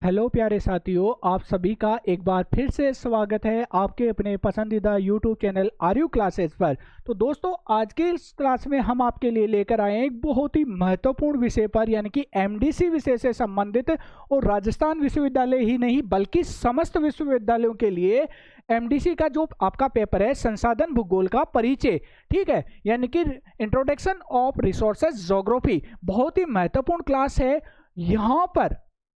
Hello प्यारे साथियों, आप सभी का एक बार फिर से स्वागत है आपके अपने पसंदीदा यूट्यूब चैनल आर्यू क्लासेस पर। तो दोस्तों, आज के इस क्लास में हम आपके लिए लेकर आए हैं एक बहुत ही महत्वपूर्ण विषय पर, यानी कि एमडीसी विषय से संबंधित। और राजस्थान विश्वविद्यालय ही नहीं बल्कि समस्त विश्वविद्यालयों के लिए एमडीसी का जो आपका पेपर है, संसाधन भूगोल का परिचय, ठीक है, यानी कि इंट्रोडक्शन ऑफ रिसोर्सेज ज्योग्राफी, बहुत ही महत्वपूर्ण क्लास है। यहाँ पर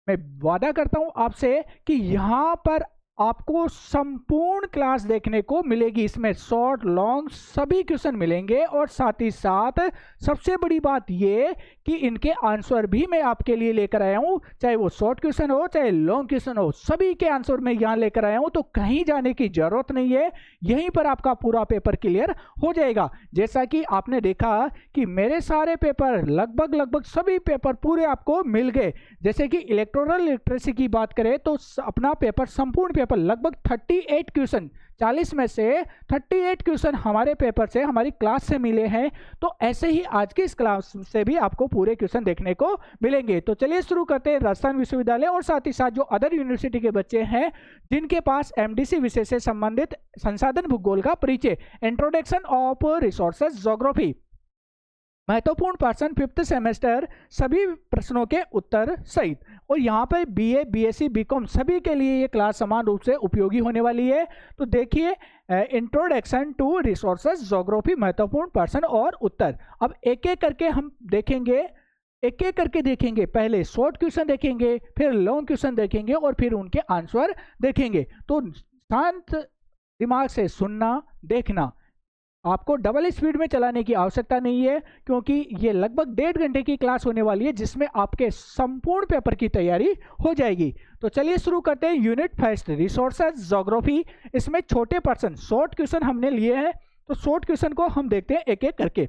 मैं वादा करता हूं आपसे कि यहां पर आपको संपूर्ण क्लास देखने को मिलेगी। इसमें शॉर्ट लॉन्ग सभी क्वेश्चन मिलेंगे और साथ ही साथ सबसे बड़ी बात यह कि इनके आंसर भी मैं आपके लिए लेकर आया हूं, चाहे वो शॉर्ट क्वेश्चन हो चाहे लॉन्ग क्वेश्चन हो, सभी के आंसर मैं यहां लेकर आया हूं। तो कहीं जाने की जरूरत नहीं है, यहीं पर आपका पूरा पेपर क्लियर हो जाएगा। जैसा कि आपने देखा कि मेरे सारे पेपर लगभग सभी पेपर पूरे आपको मिल गए। जैसे कि इलेक्ट्रोरल लिटरेसी की बात करें तो अपना पेपर संपूर्ण पेपर लगभग 38 क्वेश्चन, 40 में से 38 क्वेश्चन हमारे पेपर से, हमारी क्लास से मिले हैं। तो ऐसे ही आज की इस क्लास से भी आपको पूरे क्वेश्चन देखने को मिलेंगे। तो चलिए शुरू करते हैं। राजस्थान विश्वविद्यालय और साथ ही साथ जो अदर यूनिवर्सिटी के बच्चे हैं जिनके पास एमडीसी विषय से संबंधित संसाधन भूगोल का परिचय, इंट्रोडक्शन ऑफ रिसोर्सेज ज्योग्राफी, महत्वपूर्ण पर्सन फिफ्थ सेमेस्टर, सभी प्रश्नों के उत्तर सहित। और यहाँ पर बीए, बीएससी, बीकॉम सभी के लिए ये क्लास समान रूप से उपयोगी होने वाली है। तो देखिए, इंट्रोडक्शन टू रिसोर्सेज ज्योग्राफी, महत्वपूर्ण पर्सन और उत्तर। अब एक एक करके हम देखेंगे, एक एक करके देखेंगे। पहले शॉर्ट क्वेश्चन देखेंगे, फिर लॉन्ग क्वेश्चन देखेंगे और फिर उनके आंसर देखेंगे। तो शांत दिमाग से सुनना, देखना। आपको डबल स्पीड में चलाने की आवश्यकता नहीं है, क्योंकि ये लगभग 1.5 घंटे की क्लास होने वाली है जिसमें आपके संपूर्ण पेपर की तैयारी हो जाएगी। तो चलिए शुरू करते हैं। Unit first, resources geography. इसमें छोटे पर्सन शॉर्ट क्वेश्चन हमने लिए हैं, तो शॉर्ट क्वेश्चन को हम देखते हैं एक एक करके।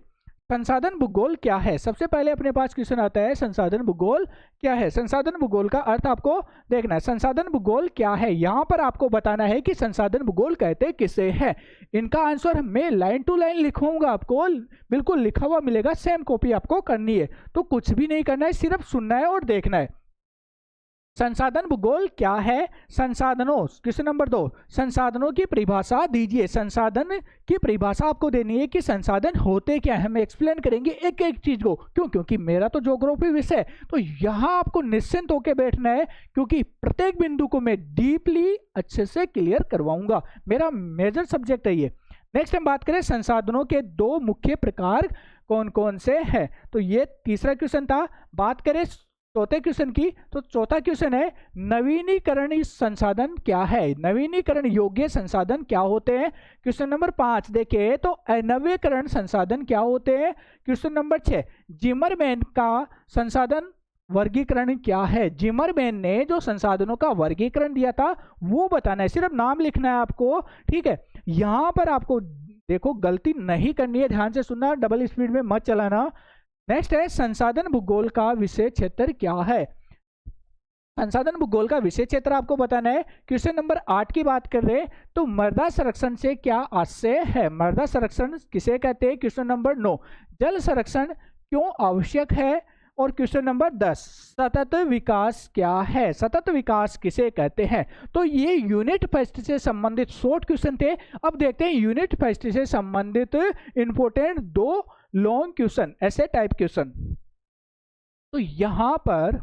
संसाधन भूगोल क्या है? सबसे पहले अपने पास क्वेश्चन आता है, संसाधन भूगोल क्या है। संसाधन भूगोल का अर्थ आपको देखना है। संसाधन भूगोल क्या है, यहां पर आपको बताना है कि संसाधन भूगोल कहते किसे हैं। इनका आंसर मैं लाइन टू लाइन लिखवाऊंगा, आपको बिल्कुल लिखा हुआ मिलेगा, सेम कॉपी आपको करनी है। तो कुछ भी नहीं करना है, सिर्फ सुनना है और देखना है। संसाधन भूगोल क्या है? संसाधनों, क्वेश्चन नंबर 2, संसाधनों की परिभाषा दीजिए। संसाधन की परिभाषा आपको देनी है कि संसाधन होते क्या है। हम एक्सप्लेन करेंगे एक एक चीज को। क्यों? क्योंकि मेरा तो ज्योग्राफी विषय है, तो यहां आपको निश्चिंत होकर बैठना है, क्योंकि प्रत्येक बिंदु को मैं डीपली अच्छे से क्लियर करवाऊंगा। मेरा मेजर सब्जेक्ट है ये। नेक्स्ट हम बात करें, संसाधनों के 2 मुख्य प्रकार कौन कौन से हैं। तो ये तीसरा क्वेश्चन था। बात करें चौथे क्वेश्चन की, तो चौथा क्वेश्चन है, नवीनीकरण संसाधन क्या है। नवीनीकरण योग्य संसाधन क्या होते हैं। क्वेश्चन नंबर 5 देखें तो अनवीकरण संसाधन क्या होते हैं। क्वेश्चन नंबर 6, जिमरमैन का संसाधन वर्गीकरण क्या है। जिमरमैन ने जो संसाधनों का वर्गीकरण दिया था वो बताना है, सिर्फ नाम लिखना है आपको, ठीक है। यहां पर आपको देखो गलती नहीं करनी है, ध्यान से सुनना, डबल स्पीड में मत चलाना। नेक्स्ट है, संसाधन भूगोल का विषय क्षेत्र क्या है। संसाधन भूगोल का विषय क्षेत्र आपको बताना है। क्वेश्चन नंबर 8 की बात कर रहे हैं तो मृदा संरक्षण से क्या आशय है। मृदा संरक्षण किसे कहते हैं। क्वेश्चन नंबर 9, जल संरक्षण क्यों आवश्यक है। और क्वेश्चन नंबर 10, सतत विकास क्या है। सतत विकास किसे कहते हैं। तो ये यूनिट फर्स्ट से संबंधित शॉर्ट क्वेश्चन थे। अब देखते हैं यूनिट फर्स्ट से संबंधित इंपोर्टेंट 2 लॉन्ग क्वेश्चन, ऐसे टाइप क्वेश्चन। तो यहां पर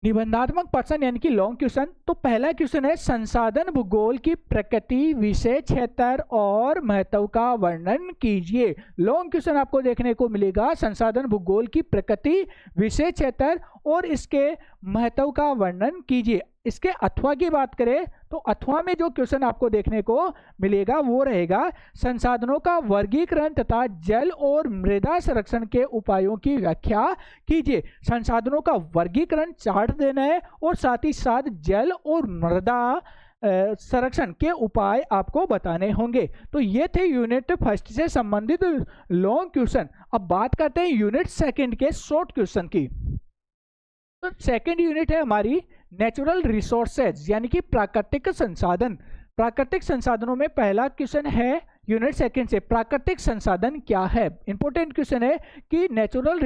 निबंधात्मक पर्सन यानी कि लॉन्ग क्वेश्चन। तो पहला क्वेश्चन है, संसाधन भूगोल की प्रकृति, विषय क्षेत्र और महत्व का वर्णन कीजिए। लॉन्ग क्वेश्चन आपको देखने को मिलेगा, संसाधन भूगोल की प्रकृति, विषय क्षेत्र और इसके महत्व का वर्णन कीजिए। इसके अथवा की बात करें तो अथवा में जो क्वेश्चन आपको देखने को मिलेगा वो रहेगा, संसाधनों का वर्गीकरण तथा जल और मृदा संरक्षण के उपायों की व्याख्या कीजिए। संसाधनों का वर्गीकरण चार्ट देना है और साथ ही साथ जल और मृदा संरक्षण के उपाय आपको बताने होंगे। तो ये थे यूनिट फर्स्ट से संबंधित लॉन्ग क्वेश्चन। अब बात करते हैं यूनिट सेकंड के शॉर्ट क्वेश्चन की। तो सेकंड यूनिट है हमारी नेचुरल रिसोर्सेज यानी कि प्राकृतिक संसाधन। प्राकृतिक संसाधनों में पहला क्वेश्चन है यूनिट सेकंड से प्राकृतिक संसाधन क्या है। इंपॉर्टेंट क्वेश्चन है कि नेचुरल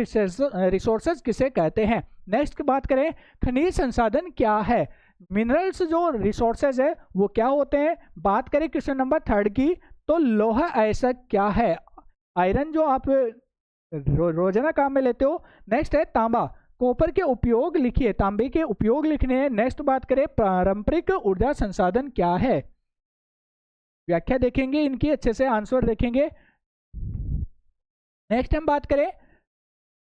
रिसोर्सेज किसे कहते हैं। नेक्स्ट की बात करें, खनिज संसाधन क्या है। मिनरल्स जो रिसोर्सेज है वो क्या होते हैं। बात करें क्वेश्चन नंबर थर्ड की, तो लौह अयस्क क्या है। आयरन जो आप रोजाना काम में लेते हो। नेक्स्ट है तांबा, कॉपर के उपयोग लिखिए, तांबे के उपयोग लिखने हैं। नेक्स्ट बात करें, पारंपरिक ऊर्जा संसाधन क्या है। व्याख्या देखेंगे इनकी, अच्छे से आंसर देखेंगे। नेक्स्ट हम बात करें,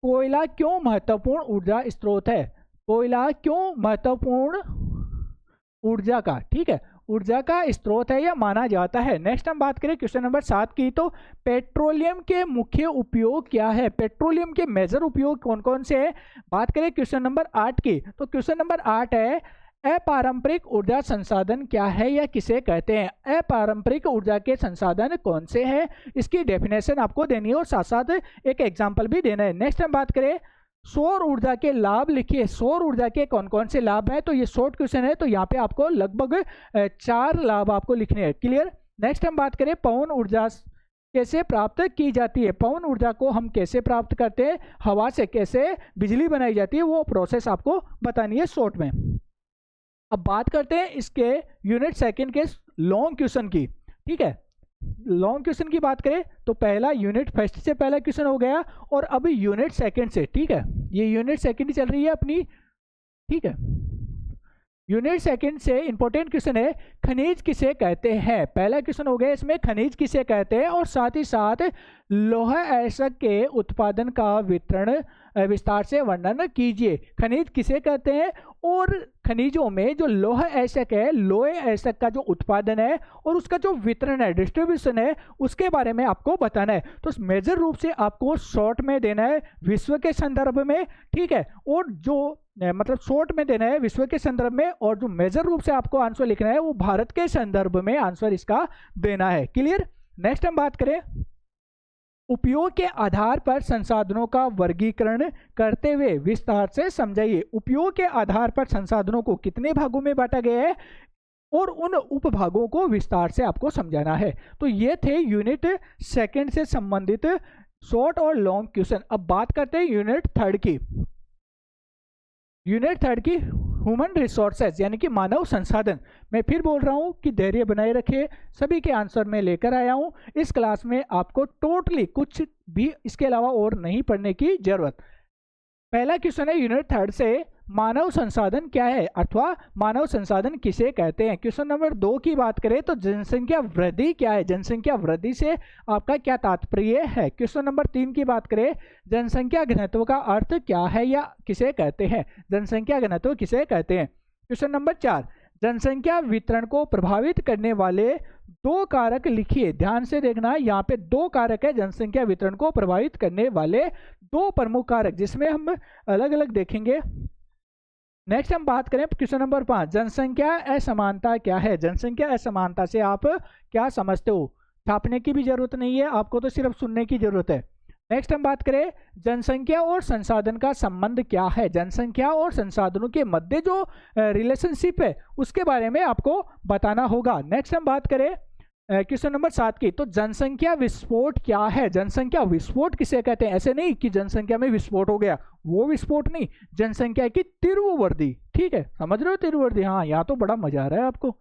कोयला क्यों महत्वपूर्ण ऊर्जा स्रोत है। कोयला क्यों महत्वपूर्ण ऊर्जा का, ठीक है, ऊर्जा का स्रोत है या माना जाता है। नेक्स्ट हम बात करें क्वेश्चन नंबर 7 की, तो पेट्रोलियम के मुख्य उपयोग क्या है। पेट्रोलियम के मेजर उपयोग कौन कौन से हैं। बात करें क्वेश्चन नंबर 8 की, तो क्वेश्चन नंबर 8 है, अपारंपरिक ऊर्जा संसाधन क्या है या किसे कहते हैं। अपारंपरिक ऊर्जा के संसाधन कौन से हैं, इसकी डेफिनेशन आपको देनी है और साथ साथ एक एग्जाम्पल भी देना है। नेक्स्ट हम बात करें, सौर ऊर्जा के लाभ लिखिए। सौर ऊर्जा के कौन कौन से लाभ हैं, तो ये शॉर्ट क्वेश्चन है, तो यहाँ पे आपको लगभग 4 लाभ आपको लिखने हैं। क्लियर। नेक्स्ट हम बात करें, पवन ऊर्जा कैसे प्राप्त की जाती है। पवन ऊर्जा को हम कैसे प्राप्त करते हैं, हवा से कैसे बिजली बनाई जाती है, वो प्रोसेस आपको बतानी है शॉर्ट में। अब बात करते हैं इसके यूनिट सेकंड के लॉन्ग क्वेश्चन की, ठीक है। लॉन्ग क्वेश्चन की बात करें तो पहला यूनिट फर्स्ट से पहला क्वेश्चन हो गया और अभी यूनिट सेकंड से, ठीक है, ये यूनिट सेकंड ही चल रही है अपनी, ठीक है। यूनिट सेकंड से इंपॉर्टेंट क्वेश्चन है, खनिज किसे कहते हैं। पहला क्वेश्चन हो गया इसमें, खनिज किसे कहते हैं, और साथ ही साथ लौह अयस्क के उत्पादन का विस्तार से वर्णन कीजिए। खनिज किसे कहते हैं और खनिजों में जो लौह अयस्क है, लौह अयस्क का जो उत्पादन है और उसका जो वितरण है, डिस्ट्रीब्यूशन है, उसके बारे में आपको बताना है। तो मेजर रूप से आपको शॉर्ट में देना है विश्व के संदर्भ में, ठीक है, और जो मतलब शॉर्ट में देना है विश्व के संदर्भ में, और जो मेजर रूप से आपको आंसर लिखना है वो भारत के संदर्भ में आंसर इसका देना है। क्लियर। नेक्स्ट हम बात करें, उपयोग के आधार पर संसाधनों का वर्गीकरण करते हुए विस्तार से समझाइए। उपयोग के आधार पर संसाधनों को कितने भागों में बांटा गया है और उन उपभागों को विस्तार से आपको समझाना है। तो ये थे यूनिट सेकंड से संबंधित शॉर्ट और लॉन्ग क्वेश्चन। अब बात करते हैं यूनिट थर्ड की। यूनिट थर्ड की ह्यूमन रिसोर्सेज यानी कि मानव संसाधन। मैं फिर बोल रहा हूं कि धैर्य बनाए रखिए, सभी के आंसर में लेकर आया हूं। इस क्लास में आपको टोटली कुछ भी इसके अलावा और नहीं पढ़ने की जरूरत। पहला क्वेश्चन है यूनिट थर्ड से, मानव संसाधन क्या है अथवा मानव संसाधन किसे कहते हैं। क्वेश्चन नंबर 2 की बात करें तो जनसंख्या वृद्धि क्या है, जनसंख्या वृद्धि से आपका क्या तात्पर्य है। क्वेश्चन नंबर 3 की बात करें, जनसंख्या घनत्व का अर्थ क्या है या किसे कहते हैं, जनसंख्या घनत्व किसे कहते हैं। क्वेश्चन नंबर 4, जनसंख्या वितरण को प्रभावित करने वाले 2 कारक लिखिए। ध्यान से देखना, यहाँ पे 2 कारक है जनसंख्या वितरण को प्रभावित करने वाले 2 प्रमुख कारक, जिसमें हम अलग अलग देखेंगे। नेक्स्ट हम बात करें क्वेश्चन नंबर 5, जनसंख्या असमानता क्या है। जनसंख्या असमानता से आप क्या समझते हो, छापने की भी जरूरत नहीं है, आपको तो सिर्फ सुनने की जरूरत है। नेक्स्ट हम बात करें, जनसंख्या और संसाधन का संबंध क्या है। जनसंख्या और संसाधनों के मध्य जो रिलेशनशिप है उसके बारे में आपको बताना होगा। नेक्स्ट हम बात करें क्वेश्चन नंबर 7 की, तो जनसंख्या विस्फोट क्या है। जनसंख्या विस्फोट किसे कहते हैं, ऐसे नहीं कि जनसंख्या में विस्फोट हो गया, वो विस्फोट नहीं, जनसंख्या की तीव्र वृद्धि, ठीक है, समझ रहे हो तीव्र वृद्धि। हाँ, यहाँ तो बड़ा मजा आ रहा है आपको।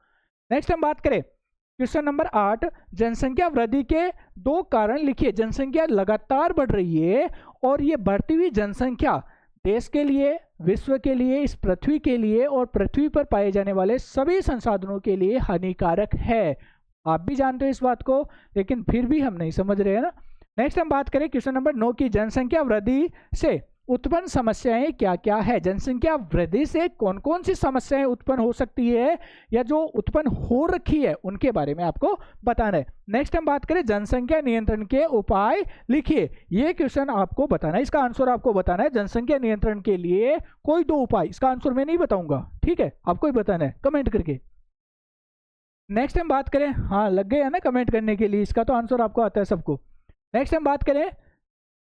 नेक्स्ट हम बात करें क्वेश्चन नंबर 8, जनसंख्या वृद्धि के 2 कारण लिखिए। जनसंख्या लगातार बढ़ रही है और ये बढ़ती हुई जनसंख्या देश के लिए, विश्व के लिए, इस पृथ्वी के लिए और पृथ्वी पर पाए जाने वाले सभी संसाधनों के लिए हानिकारक है। आप भी जानते हो इस बात को, लेकिन फिर भी हम नहीं समझ रहे हैं ना। नेक्स्ट हम बात करें क्वेश्चन नंबर 9 की, जनसंख्या वृद्धि से उत्पन्न समस्याएं क्या क्या है। जनसंख्या वृद्धि से कौन कौन सी समस्याएं उत्पन्न हो सकती है या जो उत्पन्न हो रखी है उनके बारे में आपको बताना है। नेक्स्ट हम बात करें, जनसंख्या नियंत्रण के उपाय लिखिए। ये क्वेश्चन आपको बताना है, इसका आंसर आपको बताना है। जनसंख्या नियंत्रण के लिए कोई 2 उपाय, इसका आंसर मैं नहीं बताऊंगा, ठीक है, आपको ही बताना है कमेंट करके। नेक्स्ट हम बात करें, हाँ लग गए है ना कमेंट करने के लिए, इसका तो आंसर आपको आता है सबको। नेक्स्ट हम बात करें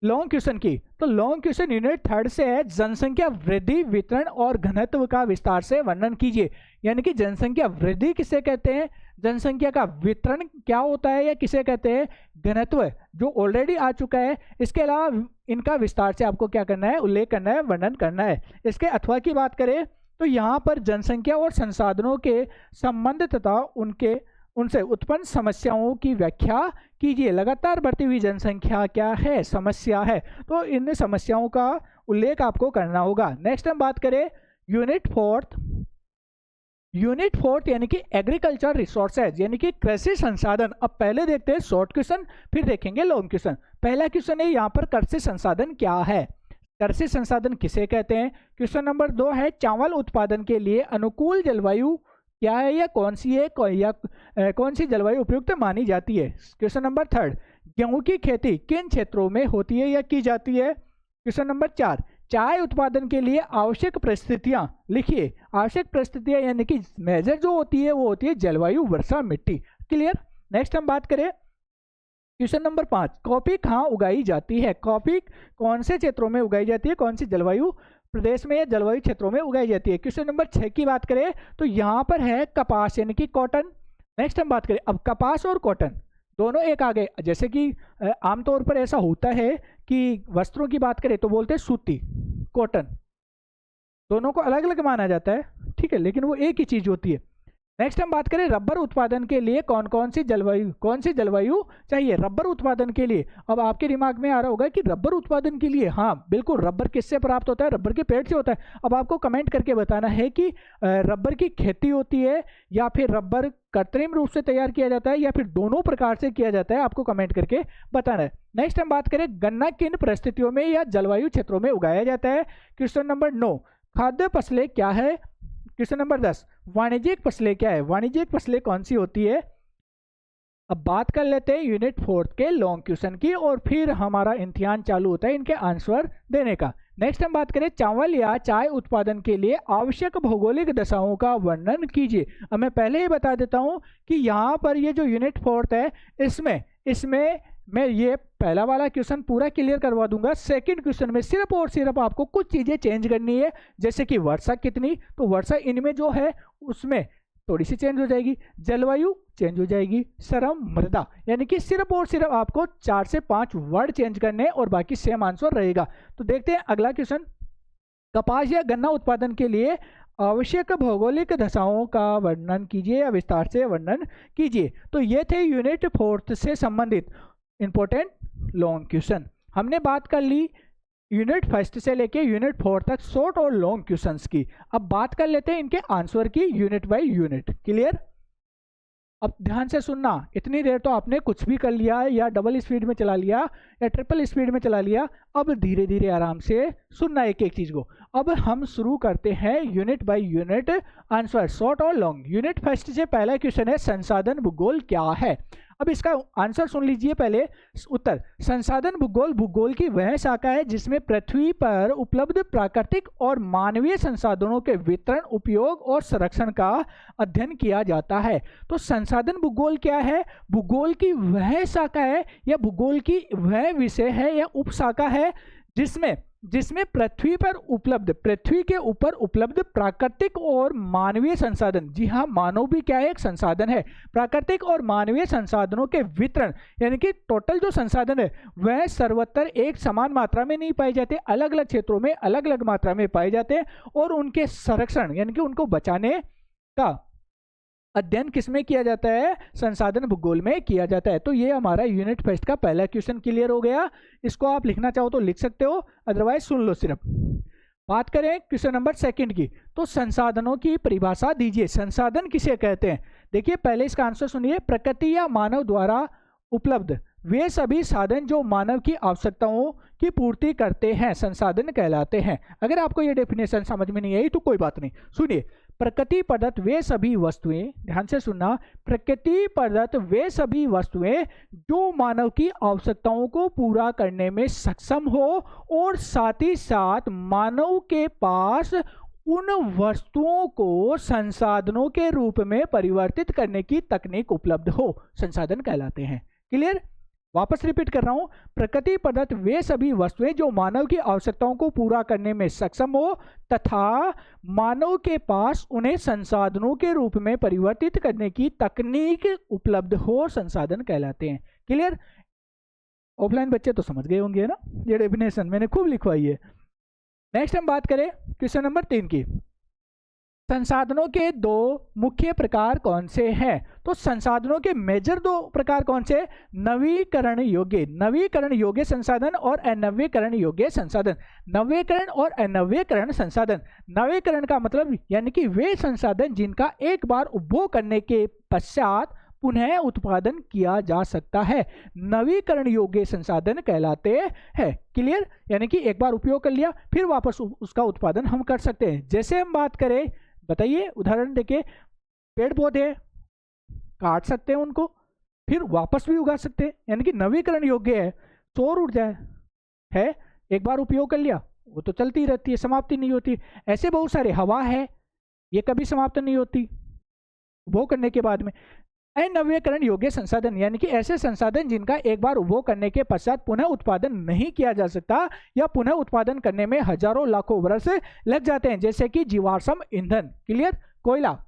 लॉन्ग क्वेश्चन की, तो लॉन्ग क्वेश्चन यूनिट थर्ड से है, जनसंख्या वृद्धि, वितरण और घनत्व का विस्तार से वर्णन कीजिए। यानी कि जनसंख्या वृद्धि किसे कहते हैं, जनसंख्या का वितरण क्या होता है या किसे कहते हैं, घनत्व, जो ऑलरेडी आ चुका है। इसके अलावा इनका विस्तार से आपको क्या करना है, उल्लेख करना है, वर्णन करना है। इसके अथवा की बात करें तो यहाँ पर जनसंख्या और संसाधनों के संबंध तथा उनसे उत्पन्न समस्याओं की व्याख्या कीजिए। लगातार बढ़ती हुई जनसंख्या क्या है, समस्या है, तो इन समस्याओं का उल्लेख आपको करना होगा। नेक्स्ट हम बात करें यूनिट फोर्थ यानी कि एग्रीकल्चर रिसोर्सेज यानी कि कृषि संसाधन। अब पहले देखते हैं शॉर्ट क्वेश्चन, फिर देखेंगे लॉन्ग क्वेश्चन। पहला क्वेश्चन है यहाँ पर कृषि संसाधन क्या है, कृषि संसाधन किसे कहते हैं। क्वेश्चन नंबर 2 है चावल उत्पादन के लिए अनुकूल जलवायु क्या है या कौन सी है, कौन सी जलवायु उपयुक्त मानी जाती है। क्वेश्चन नंबर 3 गेहूं की खेती किन क्षेत्रों में होती है या की जाती है। क्वेश्चन नंबर 4 चाय उत्पादन के लिए आवश्यक परिस्थितियां लिखिए। आवश्यक परिस्थितियां यानी कि मेजर जो होती है वो होती है जलवायु, वर्षा, मिट्टी। क्लियर। नेक्स्ट हम बात करें क्वेश्चन नंबर 5 कॉफी कहाँ उगाई जाती है, कॉफी कौन से क्षेत्रों में उगाई जाती है, कौन सी जलवायु प्रदेश में या जलवायु क्षेत्रों में उगाई जाती है। क्वेश्चन नंबर 6 की बात करें तो यहाँ पर है कपास यानी कि कॉटन। नेक्स्ट हम बात करें अब कपास और कॉटन दोनों एक आगे, जैसे कि आमतौर पर ऐसा होता है कि वस्त्रों की बात करें तो बोलते हैं सूती, कॉटन, दोनों को अलग अलग माना जाता है, ठीक है, लेकिन वो एक ही चीज होती है। नेक्स्ट हम बात करें रबर उत्पादन के लिए कौन सी जलवायु चाहिए। रबर उत्पादन के लिए अब आपके दिमाग में आ रहा होगा कि रबर उत्पादन के लिए, हाँ बिल्कुल, रबर किससे प्राप्त होता है, रबर के पेड़ से होता है। अब आपको कमेंट करके बताना है कि रबर की खेती होती है या फिर रबर कृत्रिम रूप से तैयार किया जाता है या फिर दोनों प्रकार से किया जाता है, आपको कमेंट करके बताना है। नेक्स्ट हम बात करें गन्ना किन परिस्थितियों में या जलवायु क्षेत्रों में उगाया जाता है। क्वेश्चन नंबर 9 खाद्य फसलें क्या है। क्वेश्चन नंबर 10 वाणिज्यिक फसलें क्या है, वाणिज्यिक फसलें कौन सी होती है। अब बात कर लेते हैं यूनिट 4 के लॉन्ग क्वेश्चन की और फिर हमारा इम्तिहान चालू होता है इनके आंसर देने का। नेक्स्ट हम बात करें चावल या चाय उत्पादन के लिए आवश्यक भौगोलिक दशाओं का वर्णन कीजिए। अब मैं पहले ही बता देता हूं कि यहाँ पर ये जो यूनिट 4 है इसमें मैं ये पहला वाला क्वेश्चन पूरा क्लियर करवा दूंगा। सेकंड क्वेश्चन में सिर्फ और सिर्फ आपको कुछ चीजें चेंज करनी है, जैसे कि वर्षा कितनी, तो वर्षा इनमें जो है उसमें थोड़ी सी चेंज हो जाएगी, जलवायु चेंज हो जाएगी, श्रम, मृदा, यानी कि सिर्फ और सिर्फ आपको 4 से 5 वर्ड चेंज करने और बाकी सेम आंसर रहेगा। तो देखते हैं अगला क्वेश्चन, कपास या गन्ना उत्पादन के लिए आवश्यक भौगोलिक दशाओं का वर्णन कीजिए या विस्तार से वर्णन कीजिए। तो ये थे यूनिट 4 से संबंधित इंपॉर्टेंट लॉन्ग क्वेश्चन। हमने बात कर ली यूनिट 1 से लेके यूनिट 4 तक शॉर्ट और लॉन्ग क्वेश्चंस की। अब बात कर लेते हैं इनके आंसर की यूनिट बाय यूनिट। क्लियर। अब ध्यान से सुनना, इतनी देर तो आपने कुछ भी कर लिया या डबल स्पीड में चला लिया या ट्रिपल स्पीड में चला लिया, अब धीरे धीरे आराम से सुनना एक एक चीज को। अब हम शुरू करते हैं unit by unit answer, short और लॉन्ग। यूनिट 1 से पहला क्वेश्चन है संसाधन भूगोल क्या है। अब इसका आंसर सुन लीजिए पहले। उत्तर, संसाधन भूगोल की वह शाखा है जिसमें पृथ्वी पर उपलब्ध प्राकृतिक और मानवीय संसाधनों के वितरण, उपयोग और संरक्षण का अध्ययन किया जाता है। तो संसाधन भूगोल क्या है, भूगोल की वह शाखा है या भूगोल की वह विषय है या उपशाखा है जिसमें पृथ्वी के ऊपर उपलब्ध प्राकृतिक और मानवीय संसाधन, जी हाँ मानव भी क्या है, एक संसाधन है, प्राकृतिक और मानवीय संसाधनों के वितरण, यानी कि टोटल जो संसाधन है वह सर्वत्र एक समान मात्रा में नहीं पाए जाते, अलग अलग क्षेत्रों में अलग अलग मात्रा में पाए जाते हैं, और उनके संरक्षण यानी कि उनको बचाने का अध्ययन किसमें किया जाता है, संसाधन भूगोल में किया जाता है। तो ये हमारा यूनिट 1 का पहला क्वेश्चन क्लियर हो गया। इसको आप लिखना चाहो तो लिख सकते हो, अदरवाइज सुन लो सिर्फ। बात करें क्वेश्चन नंबर 2 की, तो संसाधनों की परिभाषा दीजिए। संसाधन किसे कहते हैं, देखिए पहले इसका आंसर सुनिए। प्रकृति या मानव द्वारा उपलब्ध वे सभी साधन जो मानव की आवश्यकताओं की पूर्ति करते हैं संसाधन कहलाते हैं। अगर आपको ये डेफिनेशन समझ में नहीं आई तो कोई बात नहीं, सुनिए। प्रकृति प्रदत्त वे सभी वस्तुएं, ध्यान से सुनना, प्रकृति प्रदत्त वे सभी वस्तुएं जो मानव की आवश्यकताओं को पूरा करने में सक्षम हो और साथ ही साथ मानव के पास उन वस्तुओं को संसाधनों के रूप में परिवर्तित करने की तकनीक उपलब्ध हो, संसाधन कहलाते हैं। क्लियर। वापस रिपीट कर रहा हूं, प्रकृति प्रदत्त वे सभी वस्तुएं जो मानव की आवश्यकताओं को पूरा करने में सक्षम हो तथा मानव के पास उन्हें संसाधनों के रूप में परिवर्तित करने की तकनीक उपलब्ध हो, संसाधन कहलाते हैं। क्लियर? ऑफलाइन बच्चे तो समझ गए होंगे ना, ये डेफिनेशन मैंने खूब लिखवाई है। नेक्स्ट हम बात करें क्वेश्चन नंबर 3 की। संसाधनों के दो मुख्य प्रकार कौन से हैं? तो संसाधनों के मेजर दो प्रकार कौन से? नवीकरण योग्य संसाधन और अनवीकरण योग्य संसाधन। नवीकरण और अनवीकरण संसाधन। नवीकरण का मतलब यानी कि वे संसाधन जिनका एक बार उपभोग करने के पश्चात पुनः उत्पादन किया जा सकता है, नवीकरण योग्य संसाधन कहलाते हैं। क्लियर? यानी कि एक बार उपयोग कर लिया फिर वापस उसका उत्पादन हम कर सकते हैं। जैसे हम बात करें, बताइए उदाहरण देखिए, पेड़ पौधे काट सकते हैं उनको फिर वापस भी उगा सकते हैं, यानी कि नवीकरण योग्य है। सौर ऊर्जा है, एक बार उपयोग कर लिया वो तो चलती रहती है, समाप्ति नहीं होती। ऐसे बहुत सारे, हवा है, ये कभी समाप्त नहीं होती उपभोग करने के बाद में। अनवीकरण योग्य संसाधन यानी कि ऐसे संसाधन जिनका एक बार उपभोग करने के पश्चात पुनः उत्पादन नहीं किया जा सकता या पुनः उत्पादन करने में हजारों लाखों वर्ष लग जाते हैं, जैसे कि जीवाश्म ईंधन। क्लियर? कोयला।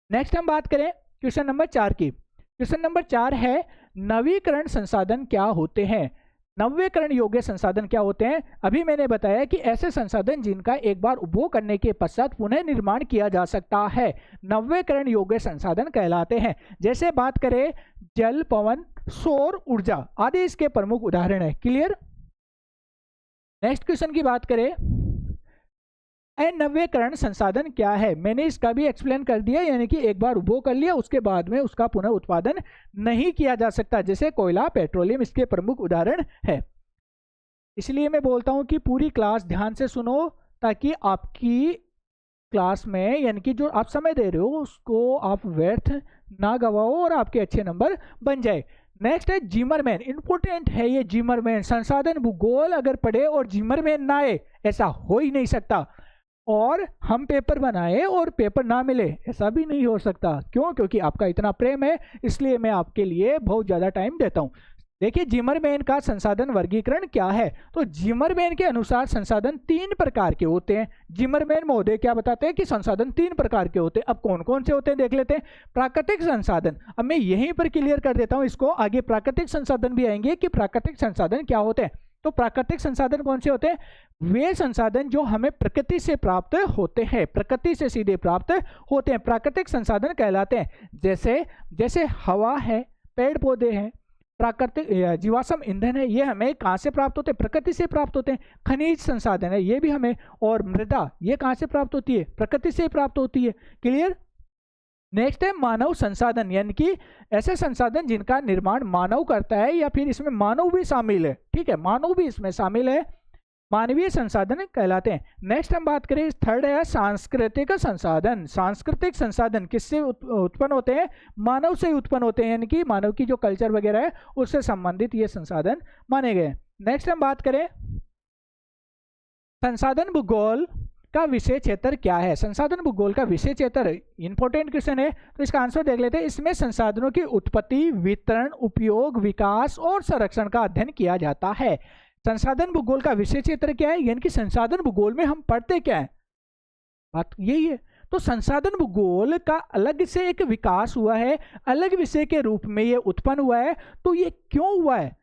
नेक्स्ट हम बात करें क्वेश्चन नंबर 4 की। क्वेश्चन नंबर 4 है, नवीकरण संसाधन क्या होते हैं? नवीकरण योग्य संसाधन क्या होते हैं? अभी मैंने बताया कि ऐसे संसाधन जिनका एक बार उपभोग करने के पश्चात पुनः निर्माण किया जा सकता है, नवीकरण योग्य संसाधन कहलाते हैं। जैसे बात करें जल, पवन, सौर ऊर्जा आदि इसके प्रमुख उदाहरण है। क्लियर? नेक्स्ट क्वेश्चन की बात करें, अनवीकरण संसाधन क्या है? मैंने इसका भी एक्सप्लेन कर दिया, यानी कि एक बार उपभोग कर लिया उसके बाद में उसका पुनः उत्पादन नहीं किया जा सकता, जैसे कोयला, पेट्रोलियम इसके प्रमुख उदाहरण है। इसलिए मैं बोलता हूं कि पूरी क्लास ध्यान से सुनो ताकि आपकी क्लास में यानी कि जो आप समय दे रहे हो उसको आप व्यर्थ ना गवाओ और आपके अच्छे नंबर बन जाए। नेक्स्ट है जिमरमैन। इंपॉर्टेंट है ये जिमरमैन। संसाधन भूगोल अगर पढ़े और जिमरमैन ना आए, ऐसा हो ही नहीं सकता। और हम पेपर बनाए और पेपर ना मिले, ऐसा भी नहीं हो सकता। क्यों? क्योंकि आपका इतना प्रेम है, इसलिए मैं आपके लिए बहुत ज़्यादा टाइम देता हूं। देखिए जिमरमैन का संसाधन वर्गीकरण क्या है। तो जिमरमैन के अनुसार संसाधन 3 प्रकार के होते हैं। जिमरमैन महोदय क्या बताते हैं कि संसाधन 3 प्रकार के होते हैं। अब कौन कौन से होते हैं देख लेते हैं। प्राकृतिक संसाधन, अब मैं यहीं पर क्लियर कर देता हूं इसको, आगे प्राकृतिक संसाधन भी आएंगे कि प्राकृतिक संसाधन क्या होते हैं। तो प्राकृतिक संसाधन कौन से होते हैं? वे संसाधन जो हमें प्रकृति से प्राप्त होते हैं, प्रकृति से सीधे प्राप्त होते हैं, प्राकृतिक संसाधन कहलाते हैं। जैसे हवा है, पेड़ पौधे हैं, प्राकृतिक जीवाश्म ईंधन है, ये हमें कहाँ से प्राप्त होते हैं? प्रकृति से प्राप्त होते हैं। खनिज संसाधन है, ये भी हमें, और मृदा ये कहाँ से प्राप्त होती है? प्रकृति से प्राप्त होती है। क्लियर? नेक्स्ट है मानव संसाधन, यानी कि ऐसे संसाधन जिनका निर्माण मानव करता है या फिर इसमें मानव भी शामिल है। ठीक है, मानव भी इसमें शामिल है, मानवीय संसाधन कहलाते हैं। नेक्स्ट हम बात करें, थर्ड है सांस्कृतिक संसाधन। सांस्कृतिक संसाधन किससे उत्पन्न होते हैं? मानव से उत्पन्न होते हैं, यानी कि मानव की जो कल्चर वगैरह है उससे संबंधित ये संसाधन माने गए। नेक्स्ट हम बात करें संसाधन भूगोल का विषय क्षेत्र क्या है। संसाधन भूगोल का विषय क्षेत्र इंपॉर्टेंट क्वेश्चन है, तो इसका आंसर देख लेते हैं। इसमें संसाधनों की उत्पत्ति, वितरण, उपयोग, विकास और संरक्षण का अध्ययन किया जाता है। संसाधन भूगोल का विषय क्षेत्र क्या है, यानी कि संसाधन भूगोल में हम पढ़ते क्या है, बात यही है। तो संसाधन भूगोल का अलग से एक विकास हुआ है, अलग विषय के रूप में ये उत्पन्न हुआ है। तो ये क्यों हुआ है,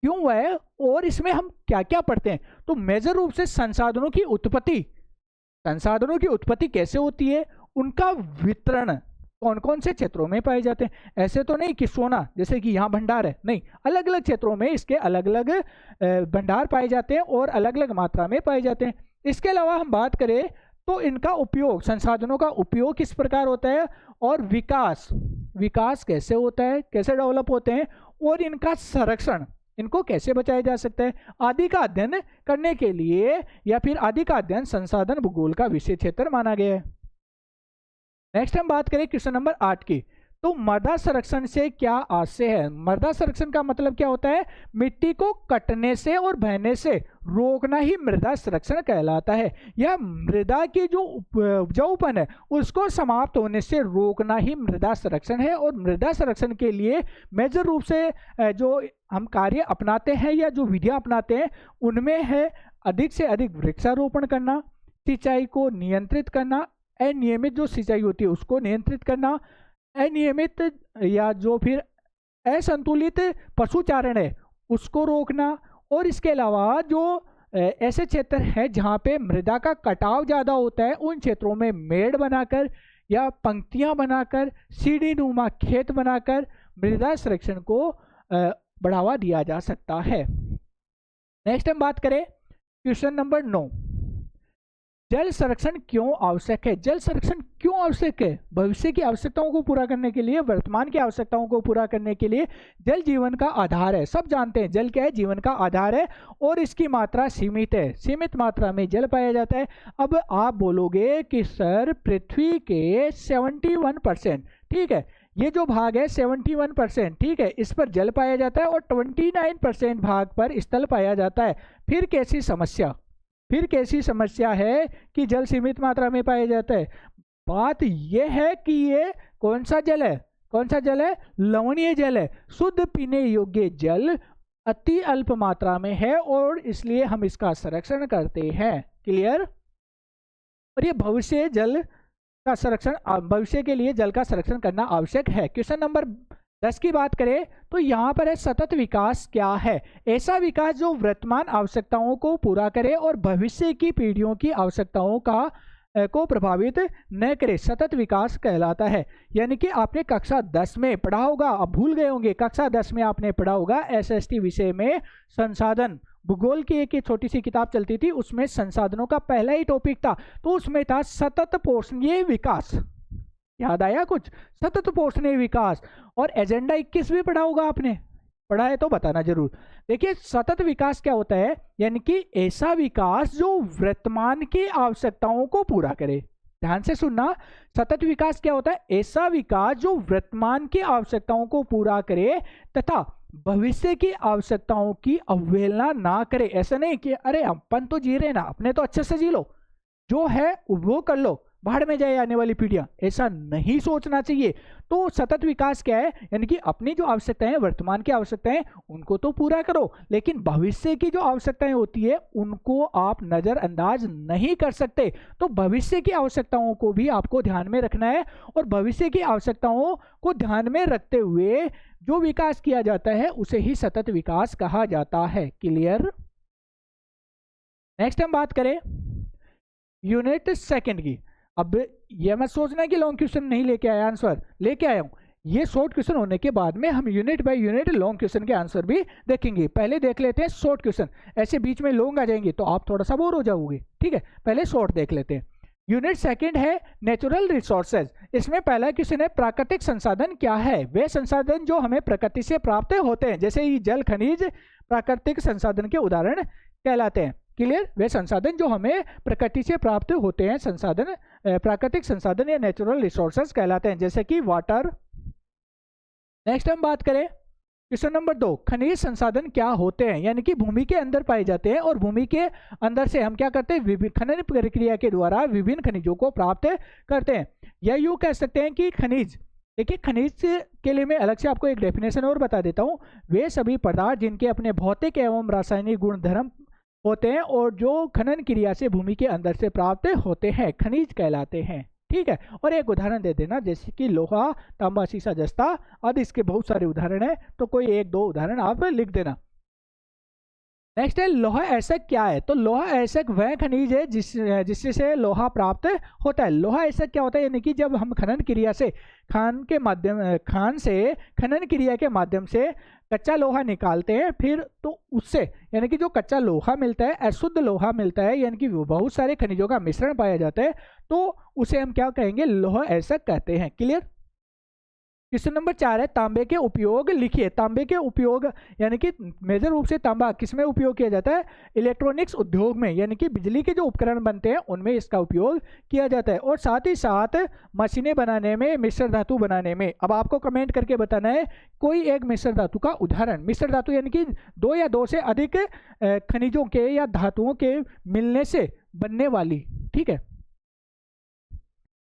क्यों हुआ है और इसमें हम क्या क्या पढ़ते हैं? तो मेजर रूप से संसाधनों की उत्पत्ति, संसाधनों की उत्पत्ति कैसे होती है, उनका वितरण कौन कौन से क्षेत्रों में पाए जाते हैं। ऐसे तो नहीं कि सोना जैसे कि यहाँ भंडार है, नहीं, अलग अलग क्षेत्रों में इसके अलग अलग भंडार पाए जाते हैं और अलग अलग मात्रा में पाए जाते हैं। इसके अलावा हम बात करें तो इनका उपयोग, संसाधनों का उपयोग किस प्रकार होता है और विकास कैसे होता है, कैसे डेवलप होते हैं, और इनका संरक्षण, इनको कैसे बचाया जा सकता है आदि का अध्ययन करने के लिए या फिर आदि का अध्ययन संसाधन भूगोल का विषय क्षेत्र माना गया है। नेक्स्ट हम बात करें क्वेश्चन नंबर 8 की। तो मृदा संरक्षण से क्या आशय है? मृदा संरक्षण का मतलब क्या होता है? मिट्टी को कटने से और बहने से रोकना ही मृदा संरक्षण कहलाता है। यह मृदा की जो उपजाऊपन है उसको समाप्त होने से रोकना ही मृदा संरक्षण है। और मृदा संरक्षण के लिए मेजर रूप से जो हम कार्य अपनाते हैं या जो विधियां अपनाते हैं उनमें है अधिक से अधिक वृक्षारोपण करना, सिंचाई को नियंत्रित करना, अनियमित जो सिंचाई होती है उसको नियंत्रित करना, अनियमित या जो फिर असंतुलित पशुचारण है उसको रोकना, और इसके अलावा जो ऐसे क्षेत्र है जहाँ पे मृदा का कटाव ज़्यादा होता है उन क्षेत्रों में मेड़ बनाकर या पंक्तियाँ बनाकर सीढ़ी नुमा खेत बनाकर मृदा संरक्षण को बढ़ावा दिया जा सकता है। नेक्स्ट हम बात करें क्वेश्चन नंबर 9, जल संरक्षण क्यों आवश्यक है? जल संरक्षण क्यों आवश्यक है? भविष्य की आवश्यकताओं को पूरा करने के लिए, वर्तमान की आवश्यकताओं को पूरा करने के लिए जल जीवन का आधार है। सब जानते हैं जल क्या है? जीवन का आधार है और इसकी मात्रा सीमित है, सीमित मात्रा में जल पाया जाता है। अब आप बोलोगे कि सर पृथ्वी के 71%, ठीक है, ये जो भाग है 71%, ठीक है, इस पर जल पाया जाता है और 29% भाग पर स्थल पाया जाता है। फिर कैसी समस्या? फिर कैसी समस्या है कि जल सीमित मात्रा में पाया जाता है? बात यह है कि ये कौन सा जल है? कौन सा जल है? लवणीय जल है। शुद्ध पीने योग्य जल अति अल्प मात्रा में है और इसलिए हम इसका संरक्षण करते हैं। क्लियर? और ये भविष्य जल का संरक्षण, भविष्य के लिए जल का संरक्षण करना आवश्यक है। क्वेश्चन नंबर 10 की बात करें तो यहाँ पर है सतत विकास क्या है? ऐसा विकास जो वर्तमान आवश्यकताओं को पूरा करे और भविष्य की पीढ़ियों की आवश्यकताओं को प्रभावित न करे, सतत विकास कहलाता है। यानी कि आपने कक्षा 10 में पढ़ा होगा, अब भूल गए होंगे, कक्षा 10 में आपने पढ़ा होगा एसएसटी विषय में संसाधन, भूगोल की एक छोटी सी किताब चलती थी, उसमें संसाधनों का पहला ही टॉपिक था, तो उसमें था सतत पोषणीय विकास। याद आया कुछ? सतत पोषणीय विकास। और एजेंडा 21 भी पढ़ा होगा आपने, पढ़ा है तो बताना जरूर। देखिए सतत विकास क्या होता है? यानी कि ऐसा विकास जो वर्तमान की आवश्यकताओं को पूरा करे। ध्यान से सुनना, सतत विकास क्या होता है? ऐसा विकास जो वर्तमान की आवश्यकताओं को पूरा करे तथा भविष्य की आवश्यकताओं की अवहेलना ना करे। ऐसा नहीं कि अरे अपन तो जी रहे ना, अपने तो अच्छे से जी लो, जो है वो कर लो, बाहर में जाए आने वाली पीढ़ियां, ऐसा नहीं सोचना चाहिए। तो सतत विकास क्या है? यानी कि अपनी जो आवश्यकताएं, वर्तमान की आवश्यकताएं, उनको तो पूरा करो, लेकिन भविष्य की जो आवश्यकताएं होती है उनको आप नजरअंदाज नहीं कर सकते। तो भविष्य की आवश्यकताओं को भी आपको ध्यान में रखना है और भविष्य की आवश्यकताओं को ध्यान में रखते हुए जो विकास किया जाता है उसे ही सतत विकास कहा जाता है। क्लियर? नेक्स्ट हम बात करें यूनिट सेकंड की। अब ये मत सोचना कि लॉन्ग क्वेश्चन नहीं लेके आया, आंसर लेके आया हूं। ये शॉर्ट क्वेश्चन होने के बाद में हम unit by unit long question के आंसर भी देखेंगे। पहले देख लेते हैं शॉर्ट क्वेश्चन, ऐसे बीच में लॉन्ग आ जाएंगे तो आप थोड़ा सा बोर हो जाओगे, ठीक है। पहले शॉर्ट देख लेते हैं। यूनिट सेकंड है नेचुरल रिसोर्सेज। इसमें पहला क्वेश्चन है प्राकृतिक संसाधन क्या है? वे संसाधन जो हमें प्रकृति से प्राप्त होते हैं, जैसे ये जल, खनिज प्राकृतिक संसाधन के उदाहरण कहलाते हैं। क्लियर? वे संसाधन जो हमें प्रकृति से प्राप्त होते हैं, संसाधन प्राकृतिक संसाधन या नेचुरल रिसोर्सेज कहलाते हैं, जैसे कि वाटर। नेक्स्ट हम बात करें क्वेश्चन नंबर 2, खनिज संसाधन क्या होते हैं? यानी कि भूमि के अंदर पाए जाते हैं और भूमि के अंदर से हम क्या करते हैं? विभिन्न खनन प्रक्रिया के द्वारा विभिन्न खनिजों को प्राप्त करते हैं। या यूं कह सकते हैं कि खनिज, देखिए खनिज के लिए मैं अलग से आपको एक डेफिनेशन और बता देता हूं। वे सभी पदार्थ जिनके अपने भौतिक एवं रासायनिक गुण धर्म होते हैं और जो खनन क्रिया से भूमि के अंदर से प्राप्त होते हैं, खनिज कहलाते हैं, ठीक है। और एक उदाहरण दे देना, जैसे कि लोहा, तांबा, सीसा, जस्ता आदि, इसके बहुत सारे उदाहरण हैं, तो कोई एक दो उदाहरण आप लिख देना। नेक्स्ट है लोहा ऐसक क्या है? तो लोहा ऐसक वह खनिज है जिससे लोहा प्राप्त होता है। लोहा ऐसक क्या होता है? यानी कि जब हम खनन क्रिया से खान से खनन क्रिया के माध्यम से कच्चा लोहा निकालते हैं, फिर तो उससे यानी कि जो कच्चा लोहा मिलता है, अशुद्ध लोहा मिलता है, यानी कि बहुत सारे खनिजों का मिश्रण पाया जाता है, तो उसे हम क्या कहेंगे? लोहा ऐसक कहते हैं। क्लियर? क्वेश्चन नंबर 4 है तांबे के उपयोग लिखिए। तांबे के उपयोग यानी कि मेजर रूप से तांबा किसमें उपयोग किया जाता है? इलेक्ट्रॉनिक्स उद्योग में, यानी कि बिजली के जो उपकरण बनते हैं उनमें इसका उपयोग किया जाता है, और साथ ही साथ मशीनें बनाने में, मिश्र धातु बनाने में। अब आपको कमेंट करके बताना है कोई एक मिश्र धातु का उदाहरण। मिश्र धातु यानी कि दो या दो से अधिक खनिजों के या धातुओं के मिलने से बनने वाली। ठीक है,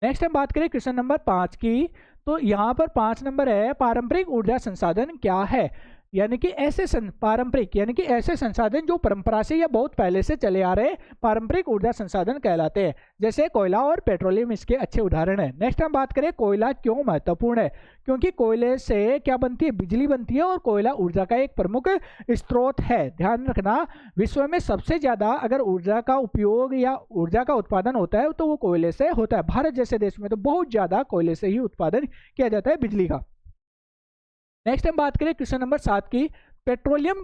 नेक्स्ट हम बात करें क्वेश्चन नंबर 5 की। तो यहाँ पर 5 नंबर है पारंपरिक ऊर्जा संसाधन क्या है? यानी कि ऐसे पारंपरिक यानी कि ऐसे संसाधन जो परंपरा से या बहुत पहले से चले आ रहे पारंपरिक ऊर्जा संसाधन कहलाते हैं, जैसे कोयला और पेट्रोलियम इसके अच्छे उदाहरण हैं। नेक्स्ट हम बात करें कोयला क्यों महत्वपूर्ण है? क्योंकि कोयले से क्या बनती है? बिजली बनती है, और कोयला ऊर्जा का एक प्रमुख स्रोत है। ध्यान रखना, विश्व में सबसे ज्यादा अगर ऊर्जा का उपयोग या ऊर्जा का उत्पादन होता है तो वो कोयले से होता है। भारत जैसे देश में तो बहुत ज्यादा कोयले से ही उत्पादन किया जाता है बिजली का। नेक्स्ट हम बात करें क्वेश्चन नंबर 7 की, पेट्रोलियम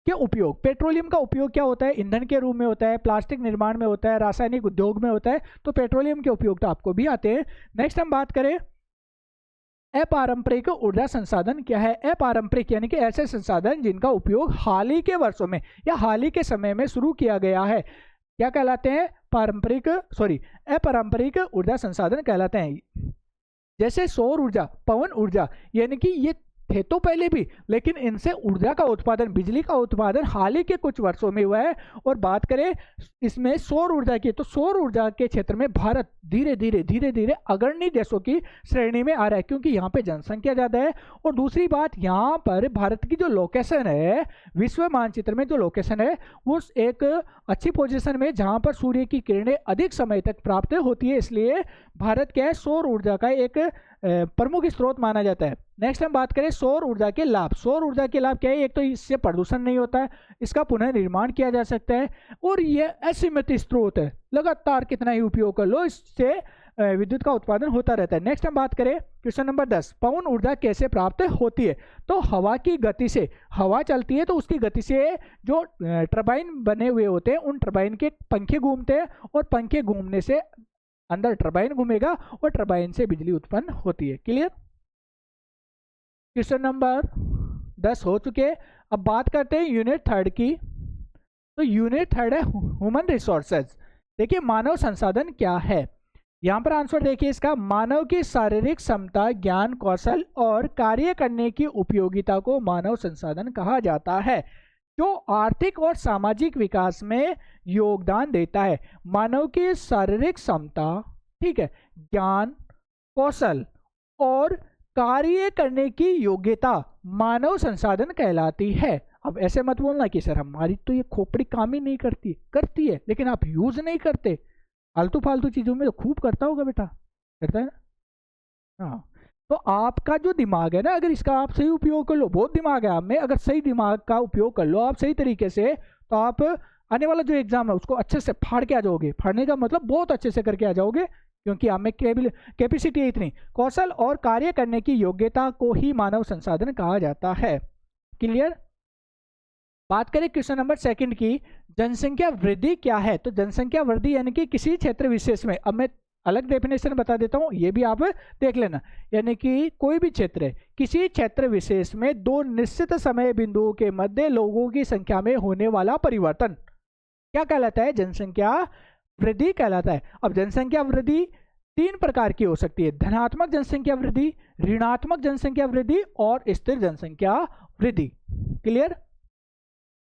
के उपयोग। पेट्रोलियम का उपयोग क्या होता है? ईंधन के रूप में होता है, प्लास्टिक निर्माण में होता है, रासायनिक उद्योग में होता है। तो पेट्रोलियम के उपयोग तो आपको भी आते हैं। नेक्स्ट हम बात करें अपारंपरिक ऊर्जा संसाधन क्या है? अपारंपरिक यानी कि ऐसे संसाधन जिनका उपयोग हाल ही के वर्षों में या हाल ही के समय में शुरू किया गया है, क्या कहलाते हैं? अपारंपरिक ऊर्जा संसाधन कहलाते हैं। जैसे सौर ऊर्जा, पवन ऊर्जा, यानी कि ये थे तो पहले भी, लेकिन इनसे ऊर्जा का उत्पादन, बिजली का उत्पादन हाल ही के कुछ वर्षों में हुआ है। और बात करें इसमें सौर ऊर्जा की, तो सौर ऊर्जा के क्षेत्र में भारत धीरे धीरे अग्रणी देशों की श्रेणी में आ रहा है, क्योंकि यहाँ पे जनसंख्या ज़्यादा है। और दूसरी बात, यहाँ पर भारत की जो लोकेशन है, विश्व मानचित्र में जो लोकेशन है, वो एक अच्छी पोजीशन में, जहाँ पर सूर्य की किरणें अधिक समय तक प्राप्त होती है, इसलिए भारत क्या है, सौर ऊर्जा का एक प्रमुख स्रोत माना जाता है। नेक्स्ट हम बात करें सौर ऊर्जा के लाभ। सौर ऊर्जा के लाभ क्या है? एक तो इससे प्रदूषण नहीं होता है, इसका पुनर्निर्माण किया जा सकता है, और यह असीमित स्रोत है, लगातार कितना ही उपयोग कर लो इससे विद्युत का उत्पादन होता रहता है। नेक्स्ट हम बात करें क्वेश्चन नंबर 10, पवन ऊर्जा कैसे प्राप्त होती है? तो हवा की गति से, हवा चलती है तो उसकी गति से जो टरबाइन बने हुए होते हैं, उन टरबाइन के पंखे घूमते हैं, और पंखे घूमने से अंदर टरबाइन घूमेगा, और टरबाइन से बिजली उत्पन्न होती है। क्लियर? क्वेश्चन नंबर 10 हो चुके। अब बात करते हैं यूनिट 3 की। तो यूनिट 3 है ह्यूमन रिसोर्सेज। देखिए मानव संसाधन क्या है, यहाँ पर आंसर देखिए इसका, मानव की शारीरिक क्षमता, ज्ञान, कौशल और कार्य करने की उपयोगिता को मानव संसाधन कहा जाता है, जो आर्थिक और सामाजिक विकास में योगदान देता है। मानव की शारीरिक क्षमता, ठीक है, ज्ञान, कौशल और कार्य करने की योग्यता मानव संसाधन कहलाती है। अब ऐसे मत बोलना कि सर हमारी तो ये खोपड़ी काम ही नहीं करती, करती है लेकिन आप यूज नहीं करते। फालतू फालतू चीजों में तो खूब करता होगा बेटा, करता है ना? हाँ, तो आपका जो दिमाग है ना, अगर इसका आप सही उपयोग कर लो, बहुत दिमाग है आप में, अगर सही दिमाग का उपयोग कर लो आप सही तरीके से, तो आप आने वाला जो एग्जाम है उसको अच्छे से फाड़ के आ जाओगे। फाड़ने का मतलब बहुत अच्छे से करके आ जाओगे, क्योंकि आप में कैपेसिटी है इतनी। कौशल और कार्य करने की योग्यता को ही मानव संसाधन कहा जाता है। क्लियर? बात करें क्वेश्चन नंबर 2 की, जनसंख्या वृद्धि क्या है? तो जनसंख्या वृद्धि यानी कि किसी क्षेत्र विशेष में, अब मैं अलग डेफिनेशन बता देता हूं, ये भी आप देख लेना, यानी कि कोई भी क्षेत्र है, किसी क्षेत्र विशेष में दो निश्चित समय बिंदुओं के मध्य लोगों की संख्या में होने वाला परिवर्तन क्या कहलाता है? जनसंख्या वृद्धि कहलाता है। अब जनसंख्या वृद्धि 3 प्रकार की हो सकती है, धनात्मक जनसंख्या वृद्धि, ऋणात्मक जनसंख्या वृद्धि और स्थिर जनसंख्या वृद्धि। क्लियर?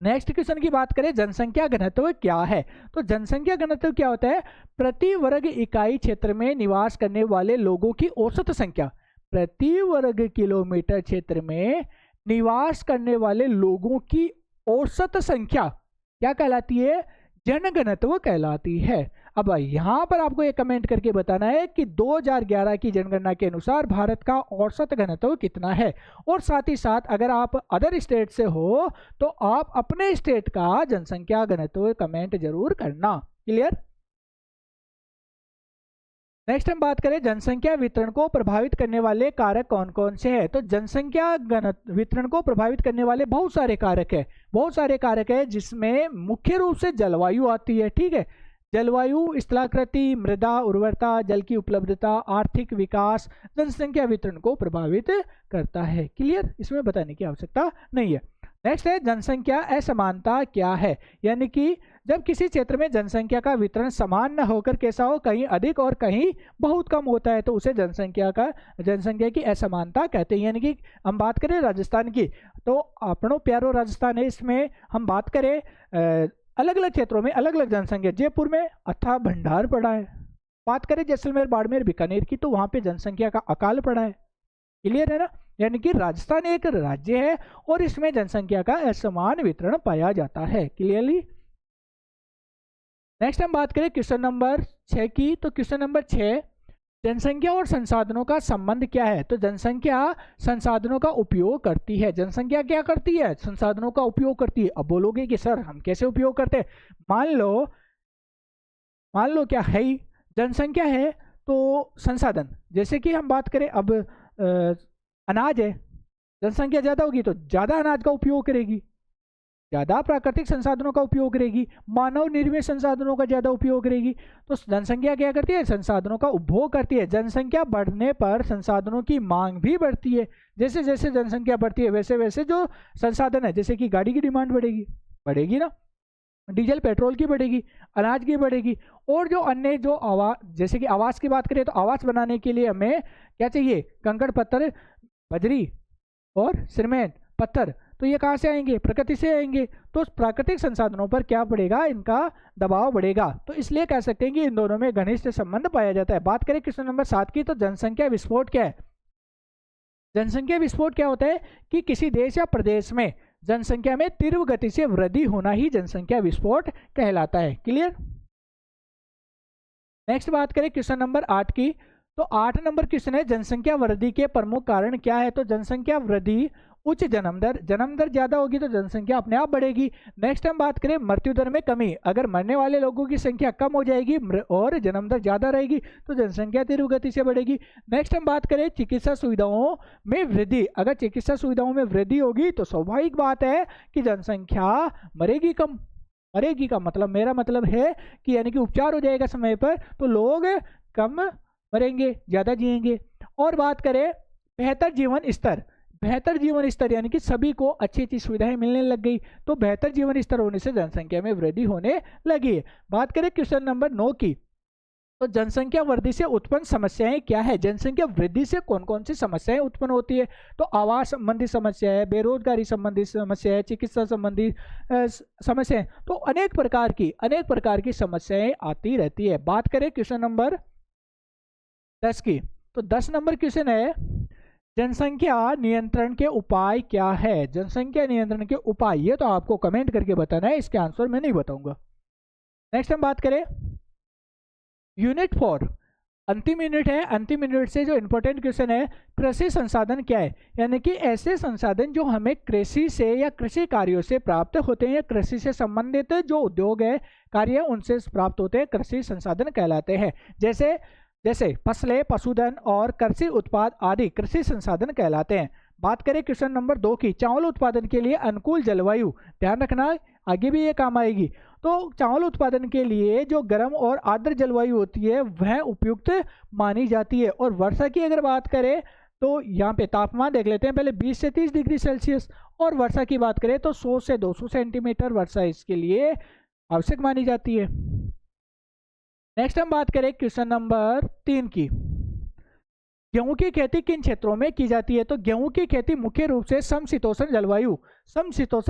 नेक्स्ट क्वेश्चन की बात करें, जनसंख्या घनत्व क्या है? तो जनसंख्या घनत्व क्या होता है? प्रति वर्ग इकाई क्षेत्र में निवास करने वाले लोगों की औसत संख्या, प्रति वर्ग किलोमीटर क्षेत्र में निवास करने वाले लोगों की औसत संख्या क्या कहलाती है? जनघनत्व कहलाती है। अब यहां पर आपको एक कमेंट करके बताना है कि 2011 की जनगणना के अनुसार भारत का औसत घनत्व कितना है, और साथ ही साथ अगर आप अदर स्टेट से हो तो आप अपने स्टेट का जनसंख्या घनत्व कमेंट जरूर करना। क्लियर? नेक्स्ट हम बात करें जनसंख्या वितरण को प्रभावित करने वाले कारक कौन कौन से हैं? तो जनसंख्या वितरण को प्रभावित करने वाले बहुत सारे कारक है, बहुत सारे कारक है, जिसमें मुख्य रूप से जलवायु आती है। ठीक है, जलवायु, स्थलाकृति, मृदा उर्वरता, जल की उपलब्धता, आर्थिक विकास, जनसंख्या वितरण को प्रभावित करता है। क्लियर, इसमें बताने की आवश्यकता नहीं है। नेक्स्ट है जनसंख्या असमानता क्या है, यानी कि जब किसी क्षेत्र में जनसंख्या का वितरण समान न होकर कैसा हो, कहीं अधिक और कहीं बहुत कम होता है, तो उसे जनसंख्या की असमानता कहते हैं। यानी कि हम बात करें राजस्थान की, तो अपनो प्यारो राजस्थान है, इसमें हम बात करें अलग अलग क्षेत्रों में अलग अलग जनसंख्या। जयपुर में अथाह भंडार पड़ा है। बात करें जैसलमेर, बाड़मेर, बीकानेर की, तो वहां पे जनसंख्या का अकाल पड़ा है। क्लियर है ना, यानी कि राजस्थान एक राज्य है और इसमें जनसंख्या का असमान वितरण पाया जाता है। क्लियरली। नेक्स्ट हम बात करें क्वेश्चन नंबर 6 की, तो क्वेश्चन नंबर 6, जनसंख्या और संसाधनों का संबंध क्या है। तो जनसंख्या संसाधनों का उपयोग करती है। जनसंख्या क्या करती है, संसाधनों का उपयोग करती है। अब बोलोगे कि सर हम कैसे उपयोग करते हैं। मान लो क्या है ही, जनसंख्या है तो संसाधन, जैसे कि हम बात करें अब अनाज है, जनसंख्या ज्यादा होगी तो ज्यादा अनाज का उपयोग करेगी, ज्यादा प्राकृतिक संसाधनों का उपयोग करेगी, मानव निर्मित संसाधनों का ज्यादा उपयोग करेगी। तो जनसंख्या क्या करती है, संसाधनों का उपभोग करती है। जनसंख्या बढ़ने पर संसाधनों की मांग भी बढ़ती है। जैसे जैसे जनसंख्या बढ़ती है वैसे वैसे जो संसाधन है, जैसे कि गाड़ी की डिमांड बढ़ेगी ना, डीजल पेट्रोल की बढ़ेगी, अनाज की बढ़ेगी, और जो अन्य जो जैसे कि आवास की बात करें तो आवास बनाने के लिए हमें क्या चाहिए, कंकड़ पत्थर, बजरी और सीमेंट पत्थर, तो ये कहाँ से आएंगे, प्रकृति से आएंगे। तो प्राकृतिक संसाधनों पर क्या बढ़ेगा, इनका दबाव बढ़ेगा। तो इसलिए कह सकते हैं कि इन दोनों में घनिष्ठ संबंध पाया जाता है। बात करें क्वेश्चन नंबर 7 की, तो जनसंख्या विस्फोट क्या है। जनसंख्या विस्फोट क्या होता है कि किसी देश या प्रदेश में जनसंख्या में तीव्र गति से वृद्धि होना ही जनसंख्या विस्फोट कहलाता है। क्लियर। नेक्स्ट बात करें क्वेश्चन नंबर 8 की, तो 8 नंबर क्वेश्चन है जनसंख्या वृद्धि के प्रमुख कारण क्या है। तो जनसंख्या वृद्धि, उच्च जन्म दर ज्यादा होगी तो जनसंख्या अपने आप बढ़ेगी। नेक्स्ट हम बात करें मृत्यु दर में कमी, अगर मरने वाले लोगों की संख्या कम हो जाएगी और जन्म दर ज्यादा रहेगी तो जनसंख्या तीव्र गति से बढ़ेगी। नेक्स्ट हम बात करें चिकित्सा सुविधाओं में वृद्धि, अगर चिकित्सा सुविधाओं में वृद्धि होगी तो स्वाभाविक बात है कि जनसंख्या मरेगी कम। मरेगी का मतलब, मेरा मतलब है कि यानी कि उपचार हो जाएगा समय पर तो लोग कम मरेंगे, ज्यादा जिएंगे। और बात करें बेहतर जीवन स्तर, बेहतर जीवन स्तर यानी कि सभी को अच्छी अच्छी सुविधाएं मिलने लग गई, तो बेहतर जीवन स्तर होने से जनसंख्या में वृद्धि होने लगी है। बात करें क्वेश्चन नंबर 9 की, तो जनसंख्या वृद्धि से उत्पन्न समस्याएं क्या है। जनसंख्या वृद्धि से कौन कौन सी समस्याएं उत्पन्न होती है। तो आवास संबंधी समस्या है, बेरोजगारी संबंधी समस्या है, चिकित्सा संबंधी समस्या है, तो अनेक प्रकार की समस्याएं आती रहती है। बात करें क्वेश्चन नंबर 10 की, तो 10 नंबर क्वेश्चन है जनसंख्या नियंत्रण के उपाय क्या है। जनसंख्या नियंत्रण के उपाय, ये तो आपको कमेंट करके बताना है, इसके आंसर मैं नहीं बताऊंगा। नेक्स्ट हम बात करें यूनिट 4, अंतिम यूनिट है। अंतिम यूनिट से जो इंपॉर्टेंट क्वेश्चन है, कृषि संसाधन क्या है, यानी कि ऐसे संसाधन जो हमें कृषि से या कृषि कार्यों से प्राप्त होते हैं, या कृषि से संबंधित जो उद्योग है, कार्य उनसे प्राप्त होते हैं, कृषि संसाधन कहलाते हैं। जैसे फसलें, पशुधन और कृषि उत्पाद आदि कृषि संसाधन कहलाते हैं। बात करें क्वेश्चन नंबर 2 की, चावल उत्पादन के लिए अनुकूल जलवायु, ध्यान रखना आगे भी ये काम आएगी। तो चावल उत्पादन के लिए जो गर्म और आर्द्र जलवायु होती है वह उपयुक्त मानी जाती है। और वर्षा की अगर बात करें तो यहाँ पे तापमान देख लेते हैं पहले, 20 से 30 डिग्री सेल्सियस, और वर्षा की बात करें तो 100 से 200 सेंटीमीटर वर्षा इसके लिए आवश्यक मानी जाती है। नेक्स्ट हम बात करें क्वेश्चन नंबर 3 की, गेहूं की खेती किन क्षेत्रों में की जाती है। तो गेहूं की खेती मुख्य रूप से समशीतोष्ण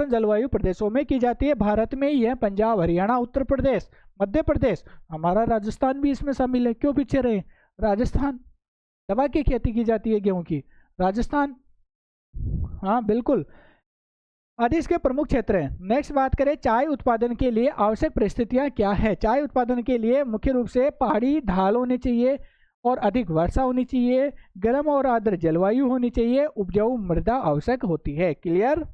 जलवायु प्रदेशों में की जाती है। भारत में यह पंजाब, हरियाणा, उत्तर प्रदेश, मध्य प्रदेश, हमारा राजस्थान भी इसमें शामिल है। क्यों पीछे रहे, राजस्थान, दवा की खेती की जाती है गेहूं की, राजस्थान, हाँ बिल्कुल, आदि इसके प्रमुख क्षेत्र हैं। नेक्स्ट बात करें चाय उत्पादन के लिए आवश्यक परिस्थितियां क्या है। चाय उत्पादन के लिए मुख्य रूप से पहाड़ी ढाल होनी चाहिए और अधिक वर्षा होनी चाहिए, गर्म और आर्द्र जलवायु होनी चाहिए, उपजाऊ मृदा आवश्यक होती है। क्लियर।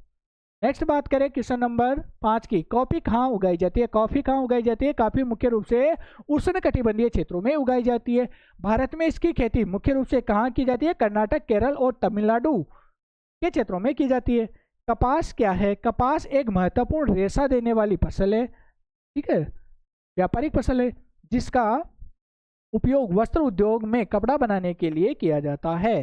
नेक्स्ट बात करें क्वेश्चन नंबर 5 की, कॉफी कहाँ उगाई जाती है। कॉफी कहाँ उगाई जाती है, काफी मुख्य रूप से उष्णकटिबंधीय क्षेत्रों में उगाई जाती है। भारत में इसकी खेती मुख्य रूप से कहाँ की जाती है, कर्नाटक, केरल और तमिलनाडु के क्षेत्रों में की जाती है। कपास क्या है, कपास एक महत्वपूर्ण रेशा देने वाली फसल है, ठीक है। व्यापारिक फसल है जिसका उपयोग वस्त्र उद्योग में कपड़ा बनाने के लिए किया जाता है।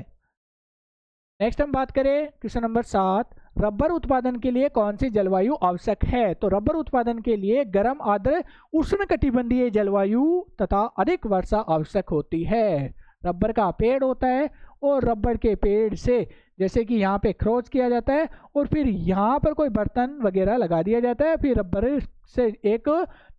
नेक्स्ट हम बात करें क्वेश्चन नंबर 7, रबर उत्पादन के लिए कौन सी जलवायु आवश्यक है? तो रबर उत्पादन के लिए गर्म आर्द्र उष्णकटिबंधीय जलवायु तथा अधिक वर्षा आवश्यक होती है। रबर का पेड़ होता है और रबर के पेड़ से जैसे कि यहाँ पे खरोच किया जाता है और फिर यहाँ पर कोई बर्तन वगैरह लगा दिया जाता है, फिर रबर से एक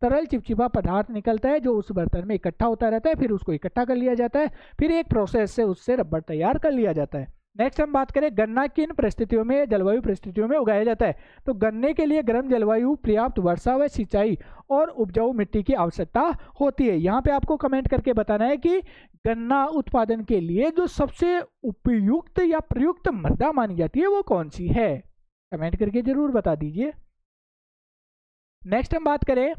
तरल चिपचिपा पदार्थ निकलता है जो उस बर्तन में इकट्ठा होता रहता है, फिर उसको इकट्ठा कर लिया जाता है, फिर एक प्रोसेस से उससे रबर तैयार कर लिया जाता है। नेक्स्ट हम बात करें गन्ना किन परिस्थितियों में, जलवायु परिस्थितियों में उगाया जाता है? तो गन्ने के लिए गर्म जलवायु, पर्याप्त वर्षा व सिंचाई और उपजाऊ मिट्टी की आवश्यकता होती है। यहाँ पे आपको कमेंट करके बताना है कि गन्ना उत्पादन के लिए जो सबसे उपयुक्त या प्रयुक्त मृदा मानी जाती है वो कौन सी है? कमेंट करके जरूर बता दीजिए। नेक्स्ट हम बात करें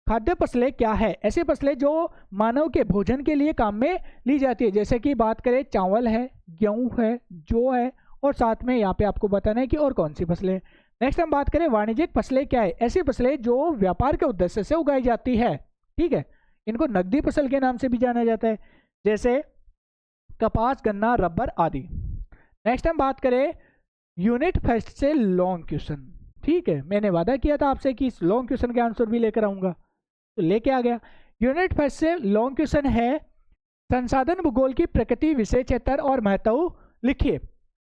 खाद्य फसलें क्या है? ऐसी फसलें जो मानव के भोजन के लिए काम में ली जाती है, जैसे कि बात करें चावल है, गेहूं है, जौ है और साथ में यहाँ पे आपको बताना है कि और कौन सी फसलें। नेक्स्ट हम बात करें वाणिज्यिक फसलें क्या है? ऐसी फसलें जो व्यापार के उद्देश्य से उगाई जाती है, ठीक है, इनको नकदी फसल के नाम से भी जाना जाता है, जैसे कपास, गन्ना, रबर आदि। नेक्स्ट हम बात करें यूनिट फर्स्ट से लॉन्ग क्वेश्चन, ठीक है, मैंने वादा किया था आपसे कि इस लॉन्ग क्वेश्चन के आंसर भी लेकर आऊंगा, तो लेके आ गया। यूनिट फर्स्ट से लॉन्ग क्वेश्चन है संसाधन भूगोल की प्रकृति, विषय क्षेत्र और महत्व लिखिए।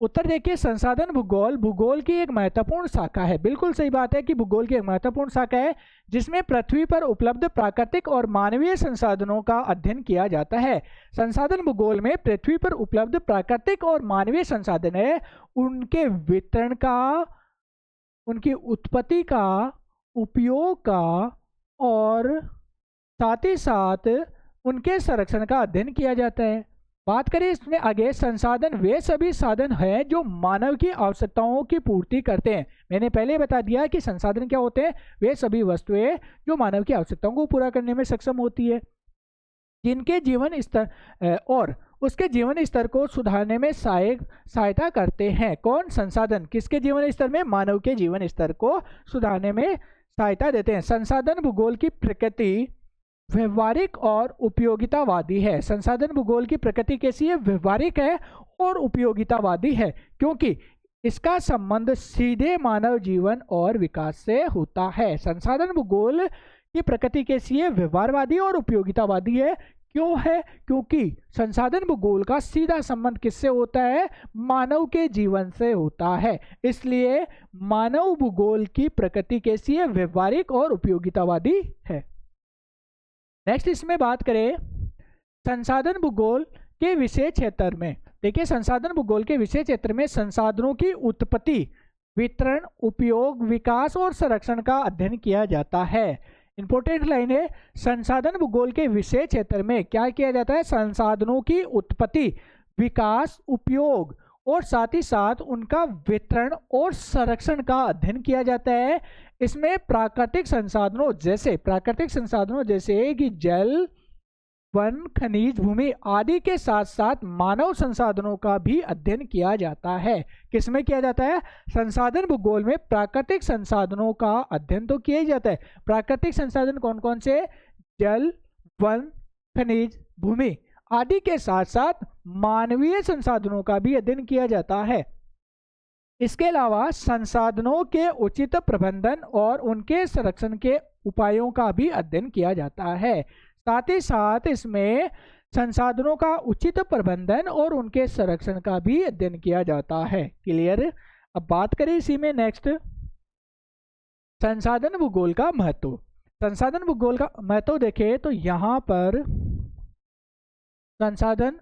उत्तर देखिए, संसाधन भूगोल भूगोल की एक महत्वपूर्ण शाखा है। बिल्कुल सही बात है कि भूगोल की एक महत्वपूर्ण शाखा है जिसमें पृथ्वी पर उपलब्ध प्राकृतिक और मानवीय संसाधनों का अध्ययन किया जाता है। संसाधन भूगोल में पृथ्वी पर उपलब्ध प्राकृतिक और मानवीय संसाधन है, उनके वितरण का, उनकी उत्पत्ति का, उपयोग का और साथ ही साथ उनके संरक्षण का अध्ययन किया जाता है। बात करें इसमें आगे, संसाधन वे सभी साधन हैं जो मानव की आवश्यकताओं की पूर्ति करते हैं। मैंने पहले बता दिया कि संसाधन क्या होते हैं, वे सभी वस्तुएं जो मानव की आवश्यकताओं को पूरा करने में सक्षम होती है, जिनके जीवन स्तर और उसके जीवन स्तर को सुधारने में सहायता करते हैं। कौन? संसाधन। किसके जीवन स्तर में? मानव के जीवन स्तर को सुधारने में सहायता देते हैं। संसाधन भूगोल की प्रकृति व्यवहारिक और उपयोगितावादी है। संसाधन भूगोल की प्रकृति कैसी है? व्यवहारिक है और उपयोगितावादी है, क्योंकि इसका संबंध सीधे मानव जीवन और विकास से होता है। संसाधन भूगोल की प्रकृति कैसी है? व्यवहारवादी और उपयोगितावादी है। क्यों है? क्योंकि संसाधन भूगोल का सीधा संबंध किससे होता है? मानव के जीवन से होता है। इसलिए मानव भूगोल की प्रकृति कैसी है? व्यवहारिक और उपयोगितावादी है। नेक्स्ट इसमें बात करें संसाधन भूगोल के विषय क्षेत्र में। देखिए, संसाधन भूगोल के विषय क्षेत्र में संसाधनों की उत्पत्ति, वितरण, उपयोग, विकास और संरक्षण का अध्ययन किया जाता है। इंपॉर्टेंट लाइन है, संसाधन भूगोल के विषय क्षेत्र में क्या किया जाता है? संसाधनों की उत्पत्ति, विकास, उपयोग और साथ ही साथ उनका वितरण और संरक्षण का अध्ययन किया जाता है। इसमें प्राकृतिक संसाधनों जैसे कि जल, वन, खनिज, भूमि आदि के साथ साथ मानव संसाधनों का भी अध्ययन किया जाता है। किसमें किया जाता है? संसाधन भूगोल में प्राकृतिक संसाधनों का अध्ययन तो किया ही जाता है। प्राकृतिक संसाधन कौन कौन से? जल, वन, खनिज, भूमि आदि के साथ साथ मानवीय संसाधनों का भी अध्ययन किया जाता है। इसके अलावा संसाधनों के उचित प्रबंधन और उनके संरक्षण के उपायों का भी अध्ययन किया जाता है। साथ ही साथ इसमें संसाधनों का उचित प्रबंधन और उनके संरक्षण का भी अध्ययन किया जाता है। क्लियर? अब बात करें इसी में नेक्स्ट, संसाधन भूगोल का महत्व। संसाधन भूगोल का महत्व देखें तो यहाँ पर संसाधन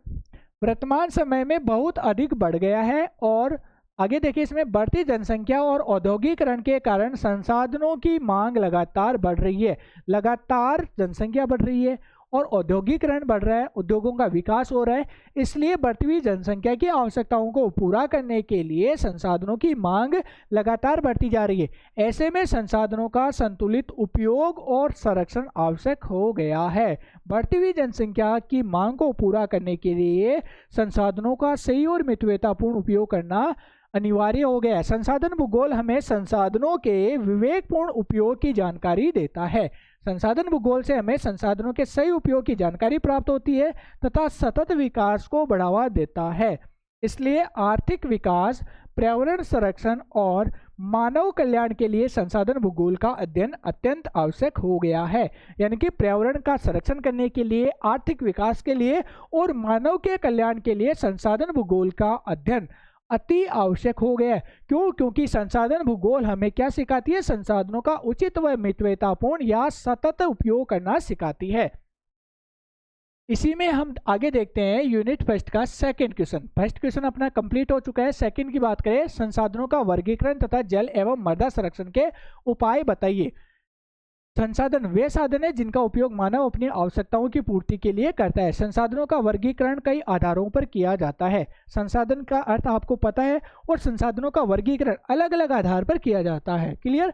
वर्तमान समय में बहुत अधिक बढ़ गया है और आगे देखिए, इसमें बढ़ती जनसंख्या और औद्योगिकरण के कारण संसाधनों की मांग लगातार बढ़ रही है। लगातार जनसंख्या बढ़ रही है और औद्योगिकरण बढ़ रहा है, उद्योगों का विकास हो रहा है। इसलिए बढ़ती हुई जनसंख्या की आवश्यकताओं को पूरा करने के लिए संसाधनों की मांग लगातार बढ़ती जा रही है। ऐसे में संसाधनों का संतुलित उपयोग और संरक्षण आवश्यक हो गया है। बढ़ती हुई जनसंख्या की मांग को पूरा करने के लिए संसाधनों का सही और मितव्ययतापूर्ण उपयोग करना अनिवार्य हो गया है। संसाधन भूगोल हमें संसाधनों के विवेकपूर्ण उपयोग की जानकारी देता है। संसाधन भूगोल से हमें संसाधनों के सही उपयोग की जानकारी प्राप्त होती है तथा सतत विकास को बढ़ावा देता है। इसलिए आर्थिक विकास, पर्यावरण संरक्षण और मानव कल्याण के लिए संसाधन भूगोल का अध्ययन अत्यंत आवश्यक हो गया है। यानी कि पर्यावरण का संरक्षण करने के लिए, आर्थिक विकास के लिए और मानव के कल्याण के लिए संसाधन भूगोल का अध्ययन अति आवश्यक हो गया है। क्यों? क्योंकि संसाधन भूगोल हमें क्या सिखाती है? संसाधनों का उचित व मितव्ययतापूर्ण या सतत उपयोग करना सिखाती है। इसी में हम आगे देखते हैं यूनिट फर्स्ट का सेकंड क्वेश्चन। फर्स्ट क्वेश्चन अपना कंप्लीट हो चुका है। सेकंड की बात करें, संसाधनों का वर्गीकरण तथा जल एवं मृदा संरक्षण के उपाय बताइए। संसाधन वे साधन है जिनका उपयोग मानव अपनी आवश्यकताओं की पूर्ति के लिए करता है। संसाधनों का वर्गीकरण कई आधारों पर किया जाता है। संसाधन का अर्थ आपको पता है, और संसाधनों का वर्गीकरण अलग अलग आधार पर किया जाता है। क्लियर?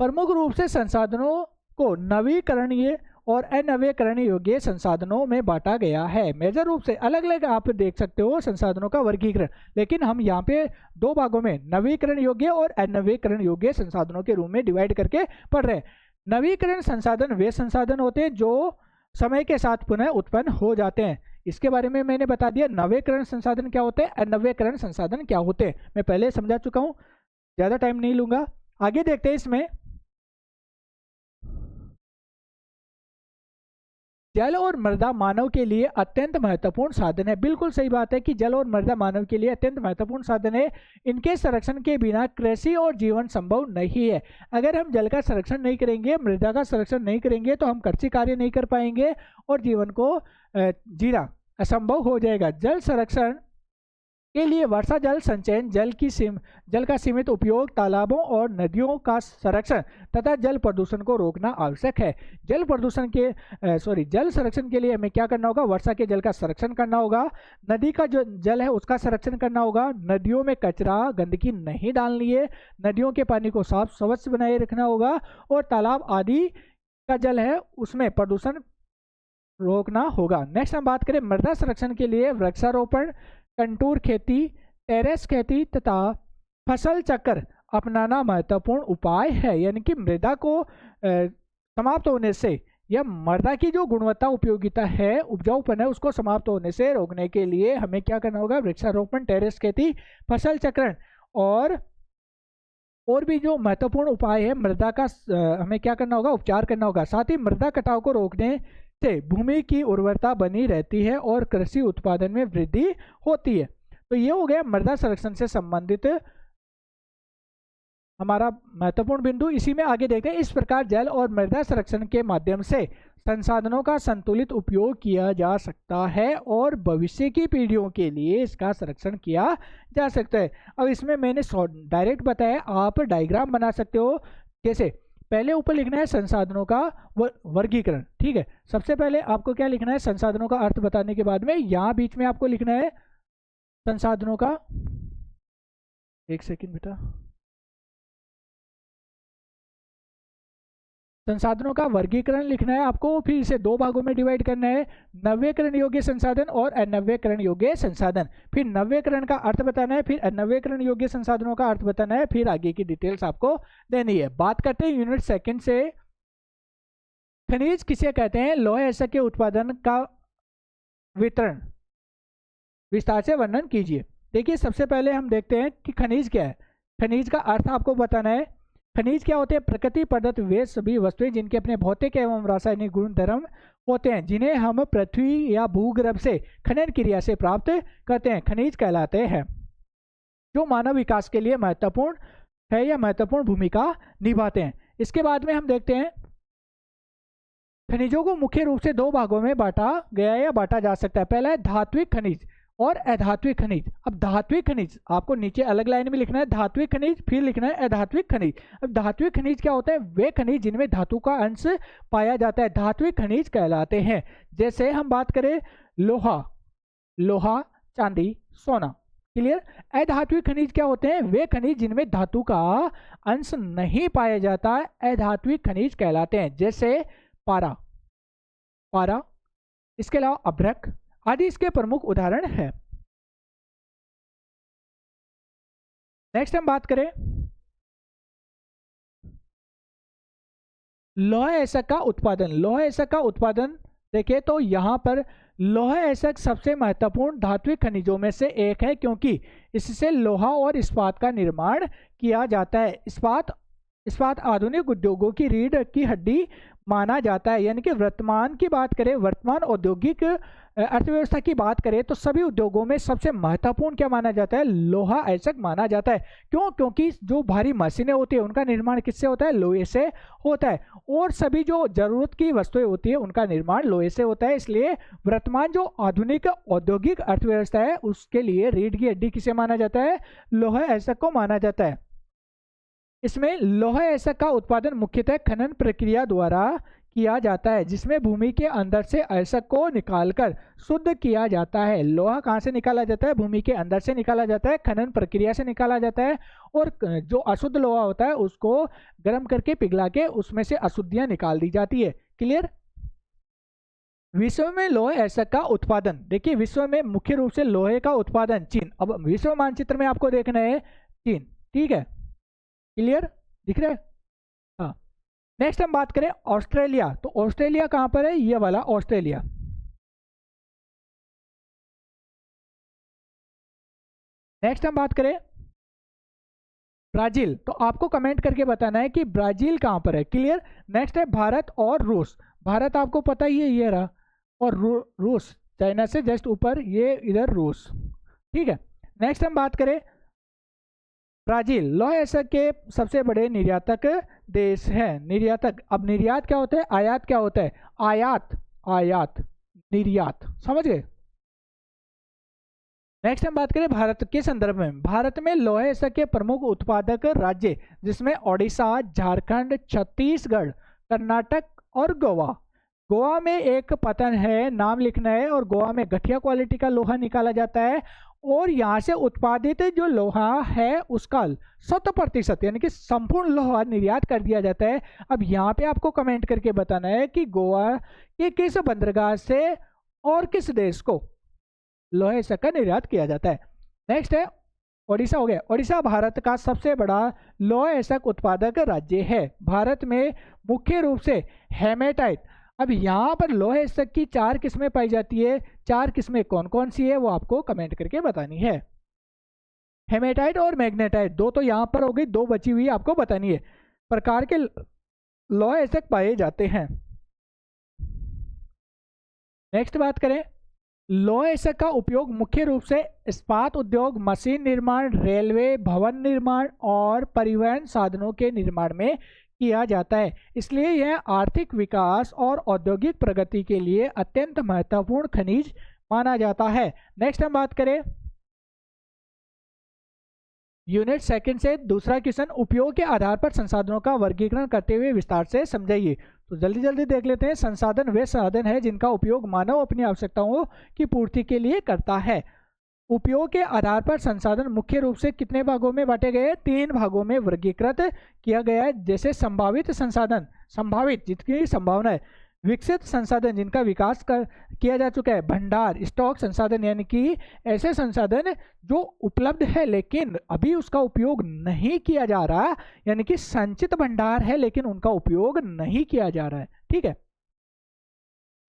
प्रमुख रूप से संसाधनों को नवीकरणीय और अनवीकरणीय योग्य संसाधनों में बांटा गया है। मेजर रूप से अलग अलग आप देख सकते हो संसाधनों का वर्गीकरण, लेकिन हम यहाँ पे दो भागों में नवीकरण योग्य और अनवीकरण योग्य संसाधनों के रूप में डिवाइड करके पढ़ रहे हैं। नवीकरण संसाधन वे संसाधन होते हैं जो समय के साथ पुनः उत्पन्न हो जाते हैं। इसके बारे में मैंने बता दिया। नवीकरण संसाधन क्या होते हैं, अनवीकरण संसाधन क्या होते हैं, मैं पहले समझा चुका हूँ, ज्यादा टाइम नहीं लूंगा। आगे देखते हैं इसमें जल और मृदा मानव के लिए अत्यंत महत्वपूर्ण साधन है। बिल्कुल सही बात है कि जल और मृदा मानव के लिए अत्यंत महत्वपूर्ण साधन है। इनके संरक्षण के बिना कृषि और जीवन संभव नहीं है। अगर हम जल का संरक्षण नहीं करेंगे, मृदा का संरक्षण नहीं करेंगे, तो हम कृषि कार्य नहीं कर पाएंगे और जीवन को जीना असंभव हो जाएगा। जल संरक्षण के लिए वर्षा जल संचयन, जल का सीमित उपयोग, तालाबों और नदियों का संरक्षण तथा जल प्रदूषण को रोकना आवश्यक है। जल संरक्षण के लिए हमें क्या करना होगा? वर्षा के जल का संरक्षण करना होगा। नदी का जो जल है उसका संरक्षण करना होगा। नदियों में कचरा, गंदगी नहीं डालनी है। नदियों के पानी को साफ स्वच्छ बनाए रखना होगा, और तालाब आदि का जल है उसमें प्रदूषण रोकना होगा। नेक्स्ट हम बात करें मृदा संरक्षण के लिए वृक्षारोपण, कंटूर खेती, टेरेस खेती तथा फसल चक्र अपनाना महत्वपूर्ण उपाय है। यानी कि मृदा को समाप्त होने से, या मृदा की जो गुणवत्ता उपयोगिता है, उपजाऊपन है, उसको समाप्त होने से रोकने के लिए हमें क्या करना होगा? वृक्षारोपण, टेरेस खेती, फसल चक्रण और भी जो महत्वपूर्ण उपाय है मृदा का हमें क्या करना होगा? उपचार करना होगा। साथ ही मृदा कटाव को रोकने से भूमि की उर्वरता बनी रहती है और कृषि उत्पादन में वृद्धि होती है। तो ये हो गया मृदा संरक्षण से संबंधित हमारा महत्वपूर्ण बिंदु। इसी में आगे देखते हैं, इस प्रकार जल और मृदा संरक्षण के माध्यम से संसाधनों का संतुलित उपयोग किया जा सकता है और भविष्य की पीढ़ियों के लिए इसका संरक्षण किया जा सकता है। अब इसमें मैंने डायरेक्ट बताया, आप डायग्राम बना सकते हो। जैसे पहले ऊपर लिखना है संसाधनों का वर्गीकरण, ठीक है। सबसे पहले आपको क्या लिखना है? संसाधनों का अर्थ बताने के बाद में यहाँ बीच में आपको लिखना है संसाधनों का, एक सेकंड बेटा, संसाधनों का वर्गीकरण लिखना है आपको। फिर इसे दो भागों में डिवाइड करना है, नवीकरण योग्य संसाधन और अनवीकरण योग्य संसाधन। फिर नवीकरण का अर्थ बताना है, फिर अनवीकरण योग्य संसाधनों का अर्थ बताना है, फिर आगे की डिटेल्स आपको देनी है। बात करते हैं यूनिट सेकंड से। खनिज किसे कहते हैं? लौह एसिड के उत्पादन का वितरण विस्तार से वर्णन कीजिए। देखिए, सबसे पहले हम देखते हैं कि खनिज क्या है। खनिज का अर्थ आपको बताना है। खनिज क्या होते हैं? प्रकृति प्रदत्त वे सभी वस्तुएं जिनके अपने भौतिक एवं रासायनिक गुण धर्म होते हैं, जिन्हें हम पृथ्वी या भूगर्भ से खनन क्रिया से प्राप्त करते हैं, खनिज कहलाते हैं, जो मानव विकास के लिए महत्वपूर्ण है या महत्वपूर्ण भूमिका निभाते हैं। इसके बाद में हम देखते हैं खनिजों को मुख्य रूप से दो भागों में बांटा गया या बांटा जा सकता है। पहला है धात्विक खनिज और अधात्विक खनिज। अब धात्विक खनिज आपको नीचे अलग लाइन में लिखना है, धात्विक खनिज, फिर लिखना है अधात्विक खनिज। अब धात्विक खनिज क्या होता है? वे खनिज जिनमें धातु का अंश पाया जाता है, धात्विक खनिज कहलाते हैं। जैसे हम बात करें लोहा, चांदी, सोना। क्लियर? अधात्विक खनिज क्या होते हैं? वे खनिज जिनमें धातु का अंश नहीं पाया जाता, अधात्विक खनिज कहलाते हैं। जैसे पारा, इसके अलावा अभ्रक आदि इसके प्रमुख उदाहरण है। नेक्स्ट हम बात करें लौह ऐसक का उत्पादन, लौह ऐसक का उत्पादन देखिए तो यहाँ पर लौह ऐसक सबसे महत्वपूर्ण धात्विक खनिजों में से एक है, क्योंकि इससे लोहा और इस्पात का निर्माण किया जाता है। इस्पात इस्पात आधुनिक उद्योगों की रीढ़ की हड्डी माना जाता है। यानी कि वर्तमान की बात करें, वर्तमान औद्योगिक अर्थव्यवस्था की बात करें तो सभी उद्योगों में सबसे महत्वपूर्ण क्या माना जाता है? लोहा ऐसक माना जाता है। क्यों? क्योंकि जो भारी मशीनें होती है उनका निर्माण किससे होता है? लोहे से होता है। और सभी जो जरूरत की वस्तुएं होती है उनका निर्माण लोहे से होता है। इसलिए वर्तमान जो आधुनिक औद्योगिक अर्थव्यवस्था है उसके लिए रीढ़ की हड्डी किसे माना जाता है? लोहा ऐसक को माना जाता है। इसमें लोहा ऐसक का उत्पादन मुख्यतः खनन प्रक्रिया द्वारा किया जाता है, जिसमें भूमि के अंदर से ऐसक को निकालकर शुद्ध किया जाता है। लोहा कहाँ से निकाला जाता है? भूमि के अंदर से निकाला जाता है, खनन प्रक्रिया से निकाला जाता है। और जो अशुद्ध लोहा होता है उसको गर्म करके पिघला के उसमें से अशुद्धियां निकाल दी जाती है। क्लियर? विश्व में लोहे ऐसक का उत्पादन, देखिए विश्व में मुख्य रूप से लोहे का उत्पादन चीन, अब विश्व मानचित्र में आपको देखना है चीन, ठीक है? क्लियर? दिख रहा है? हाँ। नेक्स्ट हम बात करें ऑस्ट्रेलिया, तो ऑस्ट्रेलिया कहां पर है? ये वाला ऑस्ट्रेलिया। नेक्स्ट हम बात करें ब्राजील, तो आपको कमेंट करके बताना है कि ब्राजील कहां पर है। क्लियर? नेक्स्ट है भारत और रूस, भारत आपको पता ही है ये रहा, और रूस चाइना से जस्ट ऊपर, ये इधर रूस, ठीक है? नेक्स्ट हम बात करें ब्राजील, लौह ऐसक के सबसे बड़े निर्यातक देश है। निर्यातक, अब निर्यात क्या होता है? आयात क्या होता है? आयात, आयात, निर्यात, समझ गए? नेक्स्ट हम बात करें भारत के संदर्भ में, भारत में लौह ऐसक के प्रमुख उत्पादक राज्य जिसमें ओडिशा, झारखंड, छत्तीसगढ़, कर्नाटक और गोवा। गोवा में एक पतन है, नाम लिखना है, और गोवा में घटिया क्वालिटी का लोहा निकाला जाता है और यहाँ से उत्पादित जो लोहा है उसका 100% यानी कि संपूर्ण लोहा निर्यात कर दिया जाता है। अब यहाँ पे आपको कमेंट करके बताना है कि गोवा के किस बंदरगाह से और किस देश को लोहे ऐसक का निर्यात किया जाता है। नेक्स्ट है ओडिशा, हो गया। ओडिशा भारत का सबसे बड़ा लोह ऐसक उत्पादक राज्य है। भारत में मुख्य रूप से हेमेटाइट, अब यहाँ पर लोह ऐसक की 4 किस्में पाई जाती है। 4 किस्में कौन कौन सी है वो आपको कमेंट करके बतानी है। हेमेटाइट और मैग्नेटाइट, दो तो यहाँ पर हो गई, 2 बची हुई आपको बतानी है। प्रकार के लोह ऐसक पाए जाते हैं। नेक्स्ट बात करें, लोह ऐसक का उपयोग मुख्य रूप से इस्पात उद्योग, मशीन निर्माण, रेलवे, भवन निर्माण और परिवहन साधनों के निर्माण में किया जाता है। इसलिए यह आर्थिक विकास और औद्योगिक प्रगति के लिए अत्यंत महत्वपूर्ण खनिज माना जाता है। नेक्स्ट हम बात करें यूनिट सेकंड से दूसरा क्वेश्चन, उपयोग के आधार पर संसाधनों का वर्गीकरण करते हुए विस्तार से समझाइए। तो जल्दी जल्दी देख लेते हैं। संसाधन वे साधन है जिनका उपयोग मानव अपनी आवश्यकताओं की पूर्ति के लिए करता है। उपयोग के आधार पर संसाधन मुख्य रूप से कितने भागों में बांटे गए? 3 भागों में वर्गीकृत किया गया है। जैसे संभावित संसाधन, संभावित जितनी संभावना है। विकसित संसाधन जिनका विकास किया जा चुका है। भंडार, स्टॉक संसाधन यानी कि ऐसे संसाधन जो उपलब्ध है लेकिन अभी उसका उपयोग नहीं किया जा रहा, यानी कि संचित भंडार है लेकिन उनका उपयोग नहीं किया जा रहा है। ठीक है,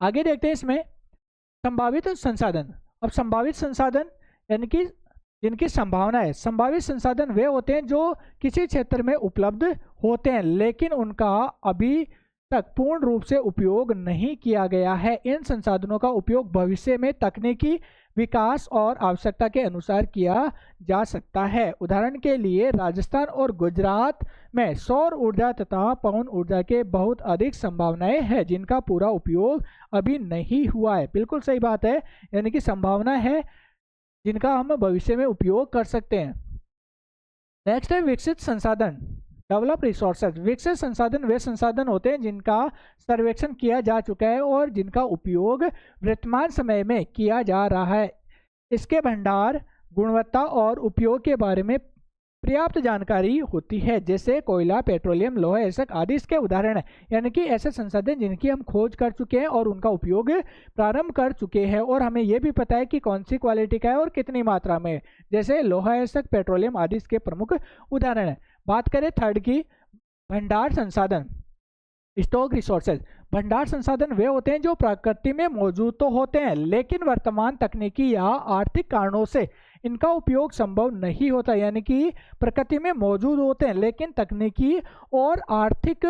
आगे देखते हैं इसमें संभावित संसाधन। अब संभावित संसाधन यानी कि जिनकी संभावना है। संभावित संसाधन वे होते हैं जो किसी क्षेत्र में उपलब्ध होते हैं लेकिन उनका अभी तक पूर्ण रूप से उपयोग नहीं किया गया है। इन संसाधनों का उपयोग भविष्य में तकनीकी विकास और आवश्यकता के अनुसार किया जा सकता है। उदाहरण के लिए राजस्थान और गुजरात में सौर ऊर्जा तथा पवन ऊर्जा के बहुत अधिक संभावनाएं हैं जिनका पूरा उपयोग अभी नहीं हुआ है। बिल्कुल सही बात है, यानी कि संभावना है जिनका हम भविष्य में उपयोग कर सकते हैं। नेक्स्ट है विकसित संसाधन, डेवलप रिसोर्सेज। विकसित संसाधन वे संसाधन होते हैं जिनका सर्वेक्षण किया जा चुका है और जिनका उपयोग वर्तमान समय में किया जा रहा है। इसके भंडार, गुणवत्ता और उपयोग के बारे में पर्याप्त जानकारी होती है, जैसे कोयला, पेट्रोलियम, लोहा ऐसक आदि इसके उदाहरण है। यानी कि ऐसे संसाधन जिनकी हम खोज कर चुके हैं और उनका उपयोग प्रारंभ कर चुके हैं और हमें यह भी पता है कि कौन सी क्वालिटी का है और कितनी मात्रा में, जैसे लोहा ऐसक, पेट्रोलियम आदि इसके प्रमुख उदाहरण है। बात करें थर्ड की, भंडार संसाधन। स्टॉक रिसोर्सेज, भंडार संसाधन वे होते हैं जो प्रकृति में मौजूद तो होते हैं लेकिन वर्तमान तकनीकी या आर्थिक कारणों से इनका उपयोग संभव नहीं होता। यानी कि प्रकृति में मौजूद होते हैं लेकिन तकनीकी और आर्थिक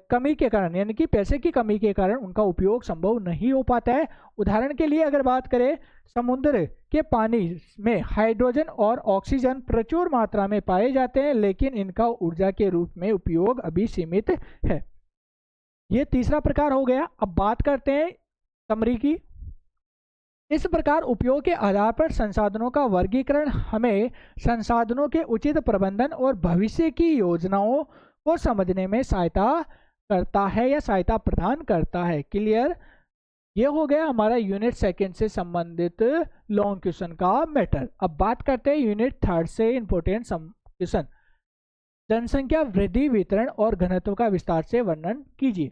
कमी के कारण, यानी कि पैसे की कमी के कारण उनका उपयोग संभव नहीं हो पाता है। उदाहरण के लिए अगर बात करें, समुद्र के पानी में हाइड्रोजन और ऑक्सीजन प्रचुर मात्रा में पाए जाते हैं लेकिन इनका ऊर्जा के रूप में उपयोग अभी सीमित है। ये तीसरा प्रकार हो गया। अब बात करते हैं समरी की। इस प्रकार उपयोग के आधार पर संसाधनों का वर्गीकरण हमें संसाधनों के उचित प्रबंधन और भविष्य की योजनाओं को समझने में सहायता करता है या सहायता प्रदान करता है। क्लियर? ये हो गया हमारा यूनिट सेकंड से संबंधित लॉन्ग क्वेश्चन का मैटर। अब बात करते हैं यूनिट थर्ड से इंपोर्टेंट क्वेश्चन। जनसंख्या वृद्धि, वितरण और घनत्व का विस्तार से वर्णन कीजिए।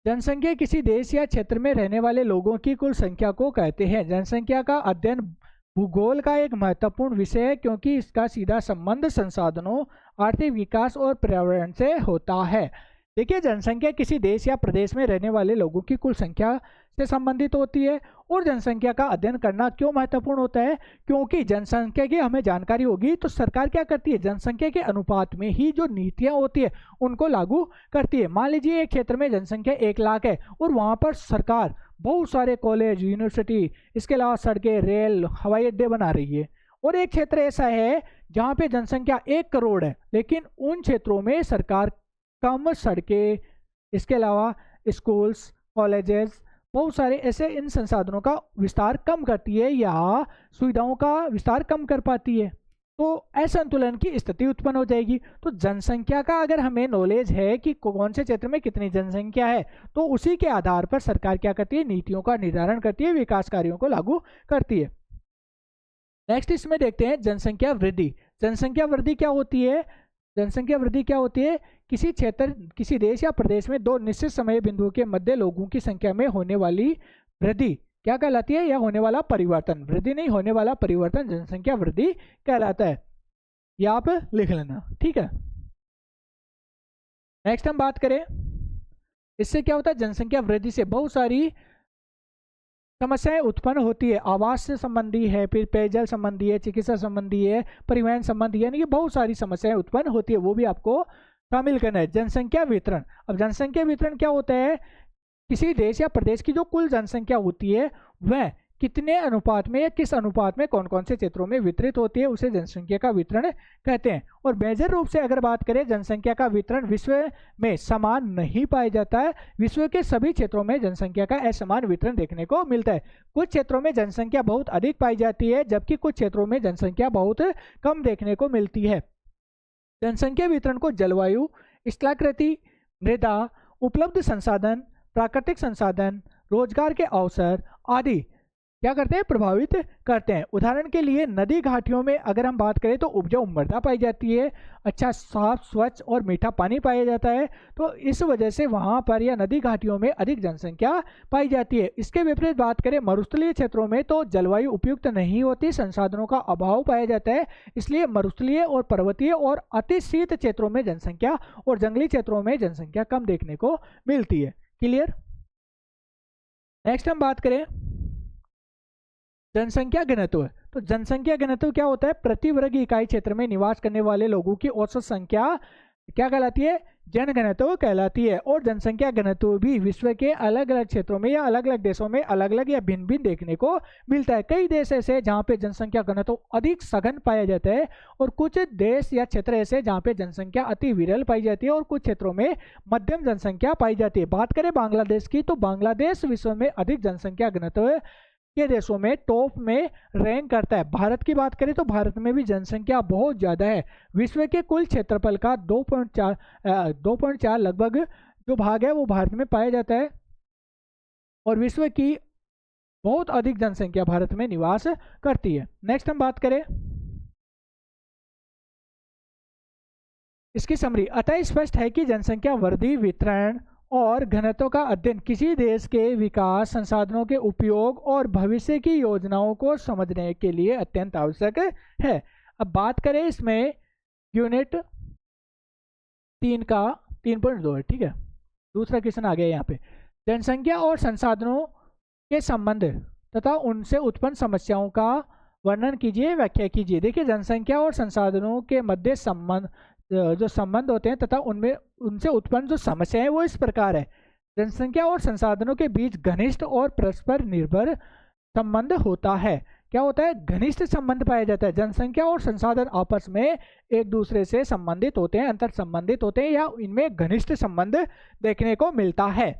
जनसंख्या किसी देश या क्षेत्र में रहने वाले लोगों की कुल संख्या को कहते हैं। जनसंख्या का अध्ययन भूगोल का एक महत्वपूर्ण विषय है क्योंकि इसका सीधा संबंध संसाधनों, आर्थिक विकास और पर्यावरण से होता है। देखिए, जनसंख्या किसी देश या प्रदेश में रहने वाले लोगों की कुल संख्या से संबंधित होती है। और जनसंख्या का अध्ययन करना क्यों महत्वपूर्ण होता है? क्योंकि जनसंख्या की हमें जानकारी होगी तो सरकार क्या करती है, जनसंख्या के अनुपात में ही जो नीतियां होती है उनको लागू करती है। मान लीजिए एक क्षेत्र में जनसंख्या 1 लाख है और वहां पर सरकार बहुत सारे कॉलेज, यूनिवर्सिटी, इसके अलावा सड़कें, रेल, हवाई अड्डे बना रही है। और एक क्षेत्र ऐसा है जहाँ पे जनसंख्या 1 करोड़ है लेकिन उन क्षेत्रों में सरकार कम सड़कें, इसके अलावा स्कूल्स, कॉलेजेस, बहुत सारे ऐसे इन संसाधनों का विस्तार कम करती है या सुविधाओं का विस्तार कम कर पाती है, तो असंतुलन की स्थिति उत्पन्न हो जाएगी। तो जनसंख्या का अगर हमें नॉलेज है कि कौन से क्षेत्र में कितनी जनसंख्या है तो उसी के आधार पर सरकार क्या करती है, नीतियों का निर्धारण करती है, विकास कार्यों को लागू करती है। नेक्स्ट इसमें देखते हैं जनसंख्या वृद्धि। जनसंख्या वृद्धि क्या होती है? जनसंख्या वृद्धि क्या होती है? किसी क्षेत्र, किसी देश या प्रदेश में दो निश्चित समय बिंदुओं के मध्य लोगों की संख्या में होने वाली वृद्धि क्या कहलाती है? या होने वाला परिवर्तन। वृद्धि नहीं, होने वाला परिवर्तन जनसंख्या वृद्धि कहलाता है। ये आप लिख लेना, ठीक है। नेक्स्ट हम बात करें, इससे क्या होता है? जनसंख्या वृद्धि से बहुत सारी समस्याएं उत्पन्न होती है। आवास से संबंधी है, फिर पेयजल संबंधी है, चिकित्सा संबंधी है, परिवहन संबंधी, यानी कि बहुत सारी समस्याएं उत्पन्न होती है, वो भी आपको शामिल करना है। जनसंख्या वितरण। अब जनसंख्या वितरण क्या होता है? किसी देश या प्रदेश की जो कुल जनसंख्या होती है वह कितने अनुपात में या किस अनुपात में कौन कौन से क्षेत्रों में वितरित होती है, उसे जनसंख्या का वितरण कहते हैं। और मेजर रूप से अगर बात करें, जनसंख्या का वितरण विश्व में समान नहीं पाया जाता है। विश्व के सभी क्षेत्रों में जनसंख्या का असमान वितरण देखने को मिलता है। कुछ क्षेत्रों में जनसंख्या बहुत अधिक पाई जाती है जबकि कुछ क्षेत्रों में जनसंख्या बहुत कम देखने को मिलती है। जनसंख्या वितरण को जलवायु, स्थलाकृति, मृदा, उपलब्ध संसाधन, प्राकृतिक संसाधन, रोजगार के अवसर आदि क्या करते हैं? प्रभावित करते हैं। उदाहरण के लिए नदी घाटियों में अगर हम बात करें तो उपजाऊ मृदा पाई जाती है, अच्छा साफ, स्वच्छ और मीठा पानी पाया जाता है, तो इस वजह से वहां पर या नदी घाटियों में अधिक जनसंख्या पाई जाती है। इसके विपरीत बात करें मरुस्थलीय क्षेत्रों में तो जलवायु उपयुक्त नहीं होती, संसाधनों का अभाव पाया जाता है, इसलिए मरुस्थलीय और पर्वतीय और अति शीत क्षेत्रों में जनसंख्या और जंगली क्षेत्रों में जनसंख्या कम देखने को मिलती है। क्लियर? नेक्स्ट हम बात करें जनसंख्या घनत्व। तो जनसंख्या घनत्व क्या होता है? प्रति वर्ग इकाई क्षेत्र में निवास करने वाले लोगों की औसत संख्या क्या कहलाती है? जनघनत्व कहलाती है। और जनसंख्या घनत्व भी विश्व के अलग अलग क्षेत्रों में या अलग अलग देशों में अलग अलग या भिन्न भिन्न देखने को मिलता है। कई देश ऐसे हैं जहाँ पे जनसंख्या घनत्व अधिक सघन पाया जाता है और कुछ देश या क्षेत्र ऐसे जहाँ पे जनसंख्या अति विरल पाई जाती है और कुछ क्षेत्रों में मध्यम जनसंख्या पाई जाती है। बात करें बांग्लादेश की तो बांग्लादेश विश्व में अधिक जनसंख्या घनत्व के देशों में टॉप में रैंक करता है। भारत की बात करें तो भारत में भी जनसंख्या बहुत ज़्यादा है। विश्व के कुल क्षेत्रफल का 2.4 लगभग जो भाग है वो भारत में पाया जाता है और विश्व की बहुत अधिक जनसंख्या भारत में निवास करती है। नेक्स्ट हम बात करें इसकी समरी। अतः स्पष्ट है कि जनसंख्या वृद्धि, वितरण और घनत्व का अध्ययन किसी देश के विकास, संसाधनों के उपयोग और भविष्य की योजनाओं को समझने के लिए अत्यंत आवश्यक है। अब बात करें इसमें यूनिट 3 का 3.2 है, ठीक है। दूसरा क्वेश्चन आ गया यहाँ पे, जनसंख्या और संसाधनों के संबंध तथा उनसे उत्पन्न समस्याओं का वर्णन कीजिए, व्याख्या कीजिए। देखिए, जनसंख्या और संसाधनों के मध्य संबंध जो संबंध होते हैं तथा उनमें उनसे उत्पन्न जो समस्याएं वो इस प्रकार है। जनसंख्या और संसाधनों के बीच घनिष्ठ और परस्पर निर्भर संबंध होता है। क्या होता है? घनिष्ठ संबंध पाया जाता है। जनसंख्या और संसाधन आपस में एक दूसरे से संबंधित होते हैं, अंतर संबंधित होते हैं, या इनमें घनिष्ठ संबंध देखने को मिलता है।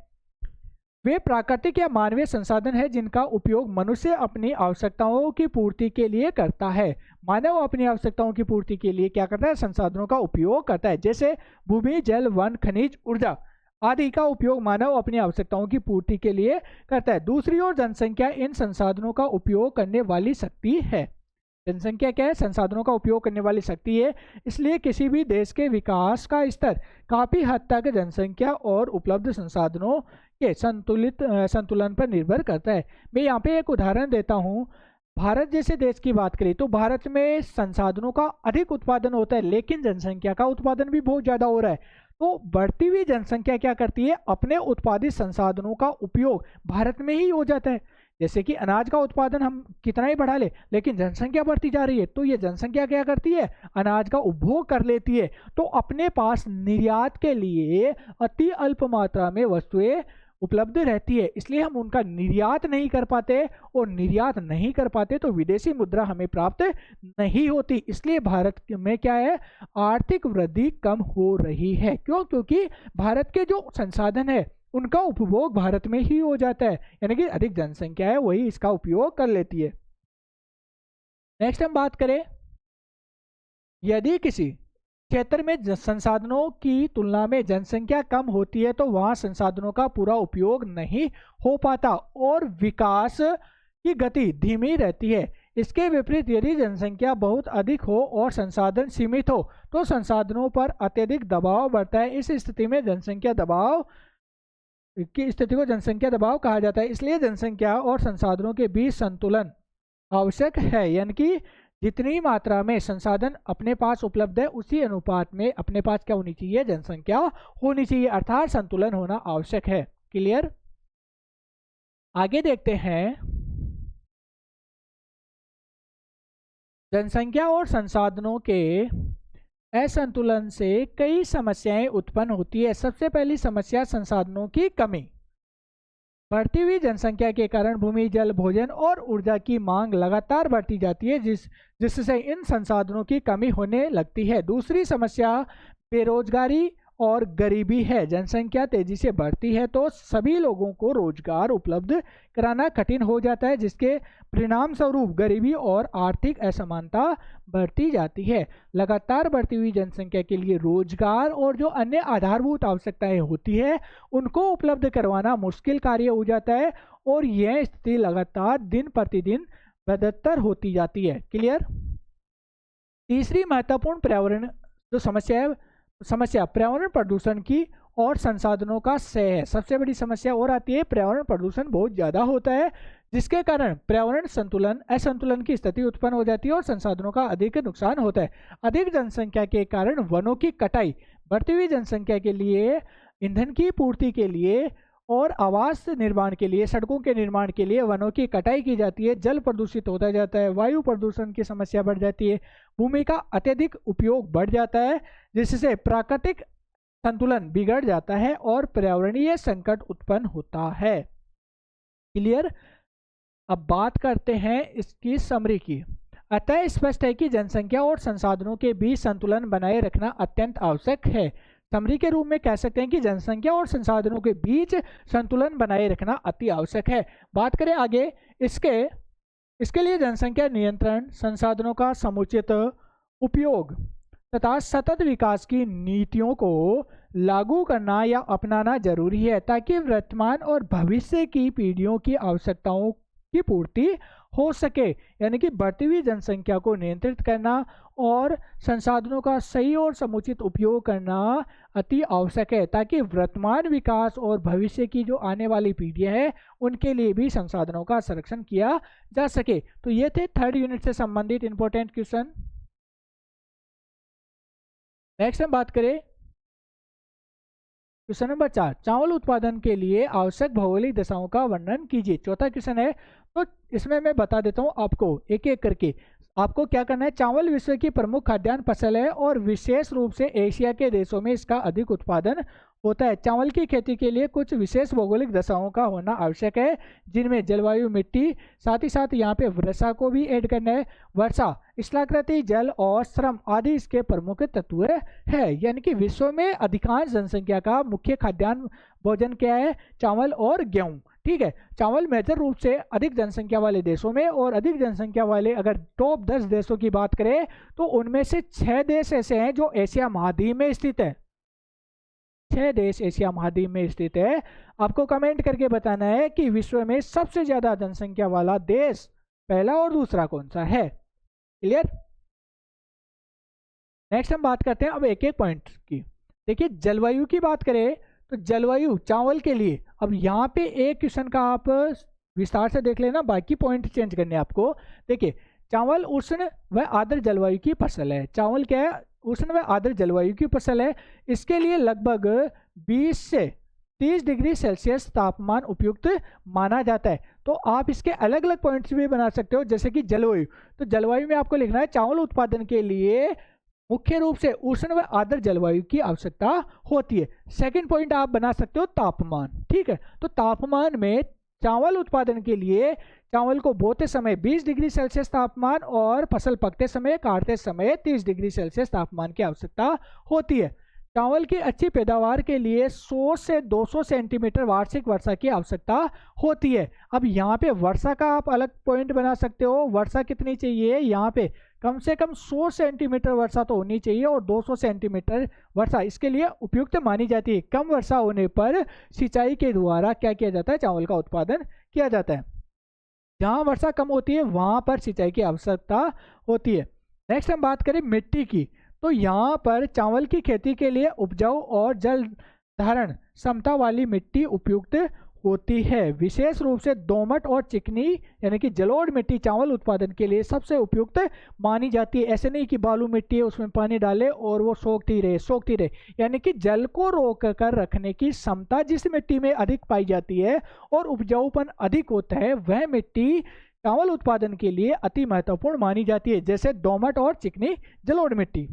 वे प्राकृतिक या मानवीय संसाधन है जिनका उपयोग मनुष्य अपनी आवश्यकताओं की पूर्ति के लिए करता है। मानव अपनी आवश्यकताओं की पूर्ति के लिए क्या करता है? संसाधनों का उपयोग करता है, जैसे भूमि, जल, वन, खनिज, ऊर्जा आदि का उपयोग मानव अपनी आवश्यकताओं की पूर्ति के लिए करता है। दूसरी ओर जनसंख्या इन संसाधनों का उपयोग करने वाली शक्ति है। जनसंख्या क्या है? संसाधनों का उपयोग करने वाली शक्ति है। इसलिए किसी भी देश के विकास का स्तर काफी हद तक जनसंख्या और उपलब्ध संसाधनों के संतुलन पर निर्भर करता है। मैं यहाँ पे एक उदाहरण देता हूँ। भारत जैसे देश की बात करें तो भारत में संसाधनों का अधिक उत्पादन होता है, लेकिन जनसंख्या का उत्पादन भी बहुत ज्यादा हो रहा है। तो बढ़ती हुई जनसंख्या क्या करती है? अपने उत्पादित संसाधनों का उपयोग भारत में ही हो जाता है। जैसे कि अनाज का उत्पादन हम कितना ही बढ़ा ले, लेकिन जनसंख्या बढ़ती जा रही है, तो ये जनसंख्या क्या करती है? अनाज का उपभोग कर लेती है, तो अपने पास निर्यात के लिए अति अल्प मात्रा में वस्तुएं उपलब्ध रहती है। इसलिए हम उनका निर्यात नहीं कर पाते, और निर्यात नहीं कर पाते तो विदेशी मुद्रा हमें प्राप्त नहीं होती। इसलिए भारत में क्या है? आर्थिक वृद्धि कम हो रही है। क्यों? क्योंकि भारत के जो संसाधन है उनका उपभोग भारत में ही हो जाता है, यानी कि अधिक जनसंख्या है वही इसका उपयोग कर लेती है। नेक्स्ट हम बात करें, यदि किसी क्षेत्र में संसाधनों की तुलना में जनसंख्या कम होती है तो वहां संसाधनों का पूरा उपयोग नहीं हो पाता और विकास की गति धीमी रहती है। इसके विपरीत यदि जनसंख्या बहुत अधिक हो और संसाधन सीमित हो तो संसाधनों पर अत्यधिक दबाव बढ़ता है। इस स्थिति में जनसंख्या दबाव की स्थिति को जनसंख्या दबाव कहा जाता है। इसलिए जनसंख्या और संसाधनों के बीच संतुलन आवश्यक है, यानी कि जितनी मात्रा में संसाधन अपने पास उपलब्ध है उसी अनुपात में अपने पास क्या होनी चाहिए? जनसंख्या होनी चाहिए, अर्थात संतुलन होना आवश्यक है। क्लियर? आगे देखते हैं, जनसंख्या और संसाधनों के असंतुलन से कई समस्याएं उत्पन्न होती है। सबसे पहली समस्या संसाधनों की कमी। बढ़ती हुई जनसंख्या के कारण भूमि, जल, भोजन और ऊर्जा की मांग लगातार बढ़ती जाती है, जिससे इन संसाधनों की कमी होने लगती है। दूसरी समस्या बेरोजगारी और गरीबी है। जनसंख्या तेजी से बढ़ती है तो सभी लोगों को रोजगार उपलब्ध कराना कठिन हो जाता है, जिसके परिणाम स्वरूप गरीबी और आर्थिक असमानता बढ़ती जाती है। लगातार बढ़ती हुई जनसंख्या के लिए रोजगार और जो अन्य आधारभूत आवश्यकताएं होती है उनको उपलब्ध करवाना मुश्किल कार्य हो जाता है और यह स्थिति लगातार दिन प्रतिदिन बदतर होती जाती है। क्लियर? तीसरी महत्वपूर्ण पर्यावरण जो समस्या पर्यावरण प्रदूषण की और संसाधनों का क्षय है। सबसे बड़ी समस्या और आती है, पर्यावरण प्रदूषण बहुत ज्यादा होता है, जिसके कारण पर्यावरण असंतुलन की स्थिति उत्पन्न हो जाती है और संसाधनों का अधिक नुकसान होता है। अधिक जनसंख्या के कारण वनों की कटाई, बढ़ती हुई जनसंख्या के लिए ईंधन की पूर्ति के लिए और आवास निर्माण के लिए, सड़कों के निर्माण के लिए वनों की कटाई की जाती है। जल प्रदूषित होता जाता है, वायु प्रदूषण की समस्या बढ़ जाती है, भूमि का अत्यधिक उपयोग बढ़ जाता है, जिससे प्राकृतिक संतुलन बिगड़ जाता है और पर्यावरणीय संकट उत्पन्न होता है। क्लियर? अब बात करते हैं इसकी समरी की। अतः स्पष्ट है कि जनसंख्या और संसाधनों के बीच संतुलन बनाए रखना अत्यंत आवश्यक है। समरी के रूप में कह सकते हैं कि जनसंख्या और संसाधनों के बीच संतुलन बनाए रखना अति आवश्यक है। बात करें आगे, इसके लिए जनसंख्या नियंत्रण, संसाधनों का समुचित उपयोग तथा सतत विकास की नीतियों को लागू करना या अपनाना जरूरी है, ताकि वर्तमान और भविष्य की पीढ़ियों की आवश्यकताओं की पूर्ति हो सके। यानी कि बढ़ती हुई जनसंख्या को नियंत्रित करना और संसाधनों का सही और समुचित उपयोग करना अति आवश्यक है, ताकि वर्तमान विकास और भविष्य की जो आने वाली पीढ़ियां हैं उनके लिए भी संसाधनों का संरक्षण किया जा सके। तो ये थे थर्ड यूनिट से संबंधित इंपॉर्टेंट क्वेश्चन। नेक्स्ट हम बात करें क्वेश्चन नंबर 4, चावल उत्पादन के लिए आवश्यक भौगोलिक दशाओं का वर्णन कीजिए। चौथा क्वेश्चन है, तो इसमें मैं बता देता हूँ आपको एक एक करके। आपको क्या करना है, चावल विश्व की प्रमुख खाद्यान्न फसल है और विशेष रूप से एशिया के देशों में इसका अधिक उत्पादन होता है। चावल की खेती के लिए कुछ विशेष भौगोलिक दशाओं का होना आवश्यक है, जिनमें जलवायु, मिट्टी, साथ ही साथ यहाँ पे वर्षा को भी ऐड करना है। वर्षा, स्थलाकृति, जल और श्रम आदि इसके प्रमुख तत्व है। यानी कि विश्व में अधिकांश जनसंख्या का मुख्य खाद्यान्न भोजन क्या है, चावल और गेहूं। ठीक है, चावल मेजर रूप से अधिक जनसंख्या वाले देशों में, और अधिक जनसंख्या वाले अगर टॉप 10 देशों की बात करें तो उनमें से 6 देश ऐसे हैं जो एशिया महाद्वीप में स्थित है। 6 देश एशिया महाद्वीप में स्थित है। आपको कमेंट करके बताना है कि विश्व में सबसे ज्यादा जनसंख्या वाला देश पहला और दूसरा कौन सा है। क्लियर। नेक्स्ट हम बात करते हैं अब एक एक पॉइंट की। देखिए, जलवायु की बात करें तो जलवायु चावल के लिए, अब यहाँ पे एक क्वेश्चन का आप विस्तार से देख लेना, बाकी पॉइंट चेंज करने आपको। देखिए, चावल उष्ण व आर्द्र जलवायु की फसल है। चावल क्या है, उष्ण व आर्द्र जलवायु की फसल है। इसके लिए लगभग 20 से 30 डिग्री सेल्सियस तापमान उपयुक्त माना जाता है। तो आप इसके अलग अलग पॉइंट्स भी बना सकते हो, जैसे कि जलवायु। तो जलवायु में आपको लिखना है चावल उत्पादन के लिए मुख्य रूप से उष्ण व आर्द्र जलवायु की आवश्यकता होती है। सेकंड पॉइंट आप बना सकते हो तापमान। ठीक है, तो तापमान में चावल उत्पादन के लिए चावल को बोते समय 20 डिग्री सेल्सियस तापमान और फसल पकते समय, काटते समय 30 डिग्री सेल्सियस तापमान की आवश्यकता होती है। चावल की अच्छी पैदावार के लिए 100 से 200 सेंटीमीटर वार्षिक वर्षा की आवश्यकता होती है। अब यहाँ पे वर्षा का आप अलग पॉइंट बना सकते हो। वर्षा कितनी चाहिए, यहाँ पे कम से कम 100 सेंटीमीटर वर्षा तो होनी चाहिए, और 200 सेंटीमीटर वर्षा इसके लिए उपयुक्त मानी जाती है। कम वर्षा होने पर सिंचाई के द्वारा क्या किया जाता है, चावल का उत्पादन किया जाता है। जहाँ वर्षा कम होती है वहाँ पर सिंचाई की आवश्यकता होती है। नेक्स्ट हम बात करें मिट्टी की, तो यहाँ पर चावल की खेती के लिए उपजाऊ और जल धारण क्षमता वाली मिट्टी उपयुक्त होती है। विशेष रूप से दोमट और चिकनी यानी कि जलोढ़ मिट्टी चावल उत्पादन के लिए सबसे उपयुक्त मानी जाती है। ऐसे नहीं कि बालू मिट्टी है उसमें पानी डाले और वो सोखती रहे, यानी कि जल को रोक कर रखने की क्षमता जिस मिट्टी में अधिक पाई जाती है और उपजाऊपन अधिक होता है, वह मिट्टी चावल उत्पादन के लिए अति महत्वपूर्ण मानी जाती है, जैसे दोमट और चिकनी जलोढ़ मिट्टी।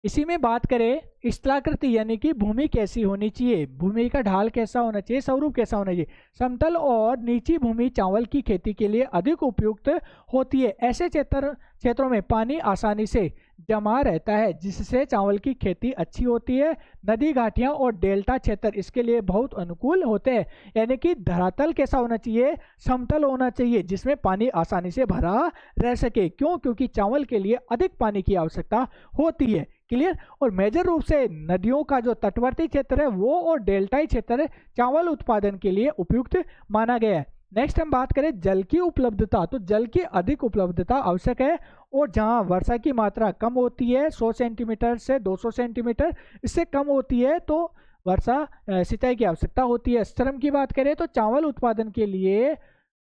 इसी में बात करें स्थलाकृति यानी कि भूमि कैसी होनी चाहिए, भूमि का ढाल कैसा होना चाहिए, स्वरूप कैसा होना चाहिए। समतल और नीची भूमि चावल की खेती के लिए अधिक उपयुक्त होती है। ऐसे क्षेत्रों में पानी आसानी से जमा रहता है, जिससे चावल की खेती अच्छी होती है। नदी, घाटियां और डेल्टा क्षेत्र इसके लिए बहुत अनुकूल होते हैं। यानी कि धरातल कैसा होना चाहिए, समतल होना चाहिए, जिसमें पानी आसानी से भरा रह सके। क्यों, क्योंकि चावल के लिए अधिक पानी की आवश्यकता होती है। क्लियर। और मेजर रूप से नदियों का जो तटवर्ती क्षेत्र है वो और डेल्टाई क्षेत्र चावल उत्पादन के लिए उपयुक्त माना गया है। नेक्स्ट हम बात करें जल की उपलब्धता, तो जल की अधिक उपलब्धता आवश्यक है, और जहां वर्षा की मात्रा कम होती है 100 सेंटीमीटर से 200 सेंटीमीटर, इससे कम होती है तो वर्षा सिंचाई की आवश्यकता होती है। श्रम की बात करें तो चावल उत्पादन के लिए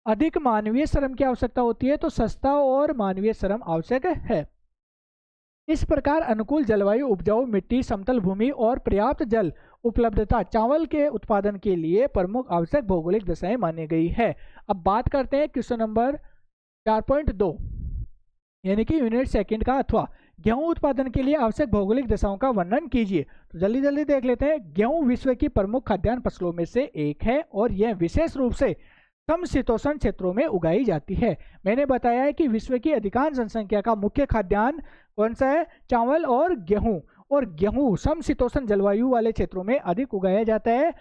अधिक मानवीय श्रम की आवश्यकता होती है, तो सस्ता और मानवीय श्रम आवश्यक है। इस प्रकार अनुकूल जलवायु, उपजाऊ मिट्टी, समतल भूमि और पर्याप्त जल उपलब्धता चावल के उत्पादन के लिए प्रमुख आवश्यक भौगोलिक दशाएं मानी गई है। अब बात करते हैं क्वेश्चन नंबर 4.2 यानी कि यूनिट सेकंड का, अथवा गेहूं उत्पादन के लिए आवश्यक भौगोलिक दशाओं का वर्णन कीजिए। तो जल्दी जल्दी देख लेते हैं। गेहूं विश्व की प्रमुख खाद्यान्न फसलों में से एक है और यह विशेष रूप से समशीतोष्ण क्षेत्रों में उगाई जाती है। मैंने बताया है कि विश्व की अधिकांश जनसंख्या का मुख्य खाद्यान्न कौन सा है, चावल और गेहूं, और गेहूं समशीतोष्ण जलवायु वाले क्षेत्रों में अधिक उगाया जाता है।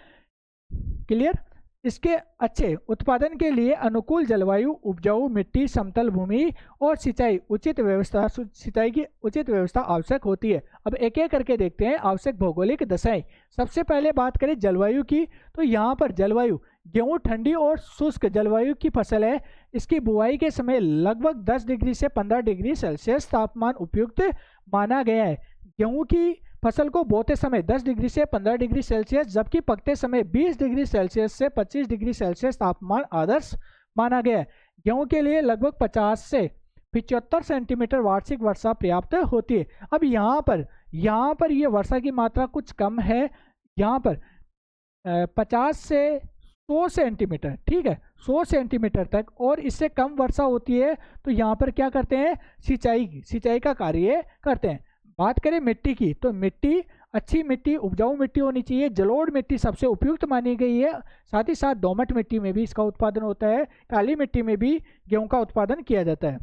क्लियर। इसके अच्छे उत्पादन के लिए अनुकूल जलवायु, उपजाऊ मिट्टी, समतल भूमि और सिंचाई की उचित व्यवस्था आवश्यक होती है। अब एक एक करके देखते हैं आवश्यक भौगोलिक दशाएं। सबसे पहले बात करें जलवायु की, तो यहाँ पर जलवायु, गेहूं ठंडी और शुष्क जलवायु की फसल है। इसकी बुआई के समय लगभग 10 डिग्री से 15 डिग्री सेल्सियस तापमान उपयुक्त माना गया है। गेहूं की फसल को बोते समय 10 डिग्री से 15 डिग्री सेल्सियस, जबकि पकते समय 20 डिग्री सेल्सियस से 25 डिग्री सेल्सियस तापमान आदर्श माना गया है। गेहूं के लिए लगभग 50 से 75 सेंटीमीटर वार्षिक वर्षा पर्याप्त होती है। अब यहाँ पर यह वर्षा की मात्रा कुछ कम है, यहाँ पर 50 से 100 सेंटीमीटर, ठीक है, 100 सेंटीमीटर तक और इससे कम वर्षा होती है तो यहाँ पर क्या करते हैं, सिंचाई का कार्य करते हैं। बात करें मिट्टी की, तो मिट्टी अच्छी मिट्टी, उपजाऊ मिट्टी होनी चाहिए। जलोढ़ मिट्टी सबसे उपयुक्त मानी गई है। साथ ही साथ दोमट मिट्टी में भी इसका उत्पादन होता है। काली मिट्टी में भी गेहूं का उत्पादन किया जाता है।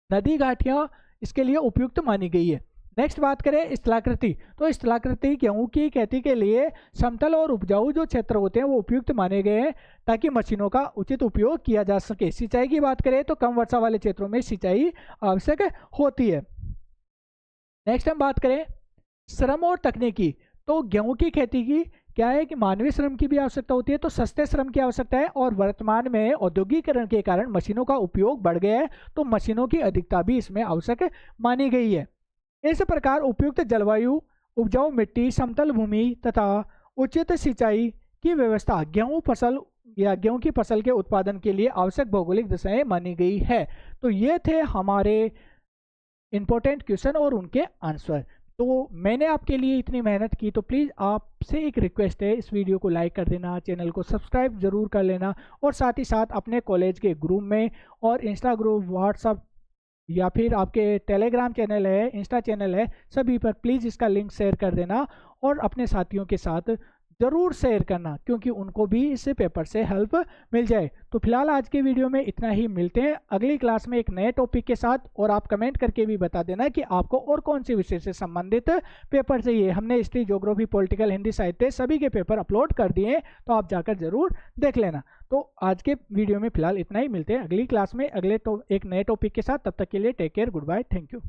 नदी घाटियां इसके लिए उपयुक्त मानी गई है। नेक्स्ट बात करें स्थलाकृति, तो स्थलाकृति गेहूं की खेती के लिए समतल और उपजाऊ जो क्षेत्र होते हैं वो उपयुक्त माने गए हैं ताकि मशीनों का उचित उपयोग किया जा सके। सिंचाई की बात करें तो कम वर्षा वाले क्षेत्रों में सिंचाई आवश्यक होती है। नेक्स्ट हम बात करें श्रम और तकनीकी, तो गेहूं की खेती की क्या है कि मानवीय श्रम की भी आवश्यकता होती है, तो सस्ते श्रम की आवश्यकता है और वर्तमान में औद्योगिकरण के कारण मशीनों का उपयोग बढ़ गया है तो मशीनों की अधिकता भी इसमें आवश्यक मानी गई है। इस प्रकार उपयुक्त जलवायु, उपजाऊ मिट्टी, समतल भूमि तथा उचित सिंचाई की व्यवस्था गेहूं फसल या गेहूं की फसल के उत्पादन के लिए आवश्यक भौगोलिक दशाएं मानी गई है। तो ये थे हमारे इंपॉर्टेंट क्वेश्चन और उनके आंसर। तो मैंने आपके लिए इतनी मेहनत की, तो प्लीज़ आपसे एक रिक्वेस्ट है, इस वीडियो को लाइक कर देना, चैनल को सब्सक्राइब जरूर कर लेना और साथ ही साथ अपने कॉलेज के ग्रुप में और इंस्टा ग्रुप, व्हाट्सअप या फिर आपके टेलीग्राम चैनल है, इंस्टा चैनल है, सभी पर प्लीज़ इसका लिंक शेयर कर देना और अपने साथियों के साथ ज़रूर शेयर करना क्योंकि उनको भी इस पेपर से हेल्प मिल जाए। तो फिलहाल आज के वीडियो में इतना ही, मिलते हैं अगली क्लास में एक नए टॉपिक के साथ। और आप कमेंट करके भी बता देना कि आपको और कौन से विषय से संबंधित पेपर चाहिए। हमने हिस्ट्री, ज्योग्राफी, पॉलिटिकल, हिंदी, साहित्य सभी के पेपर अपलोड कर दिए हैं तो आप जाकर ज़रूर देख लेना। तो आज के वीडियो में फिलहाल इतना ही, मिलते हैं अगली क्लास में एक नए टॉपिक के साथ। तब तक के लिए take care, good bye, thank you.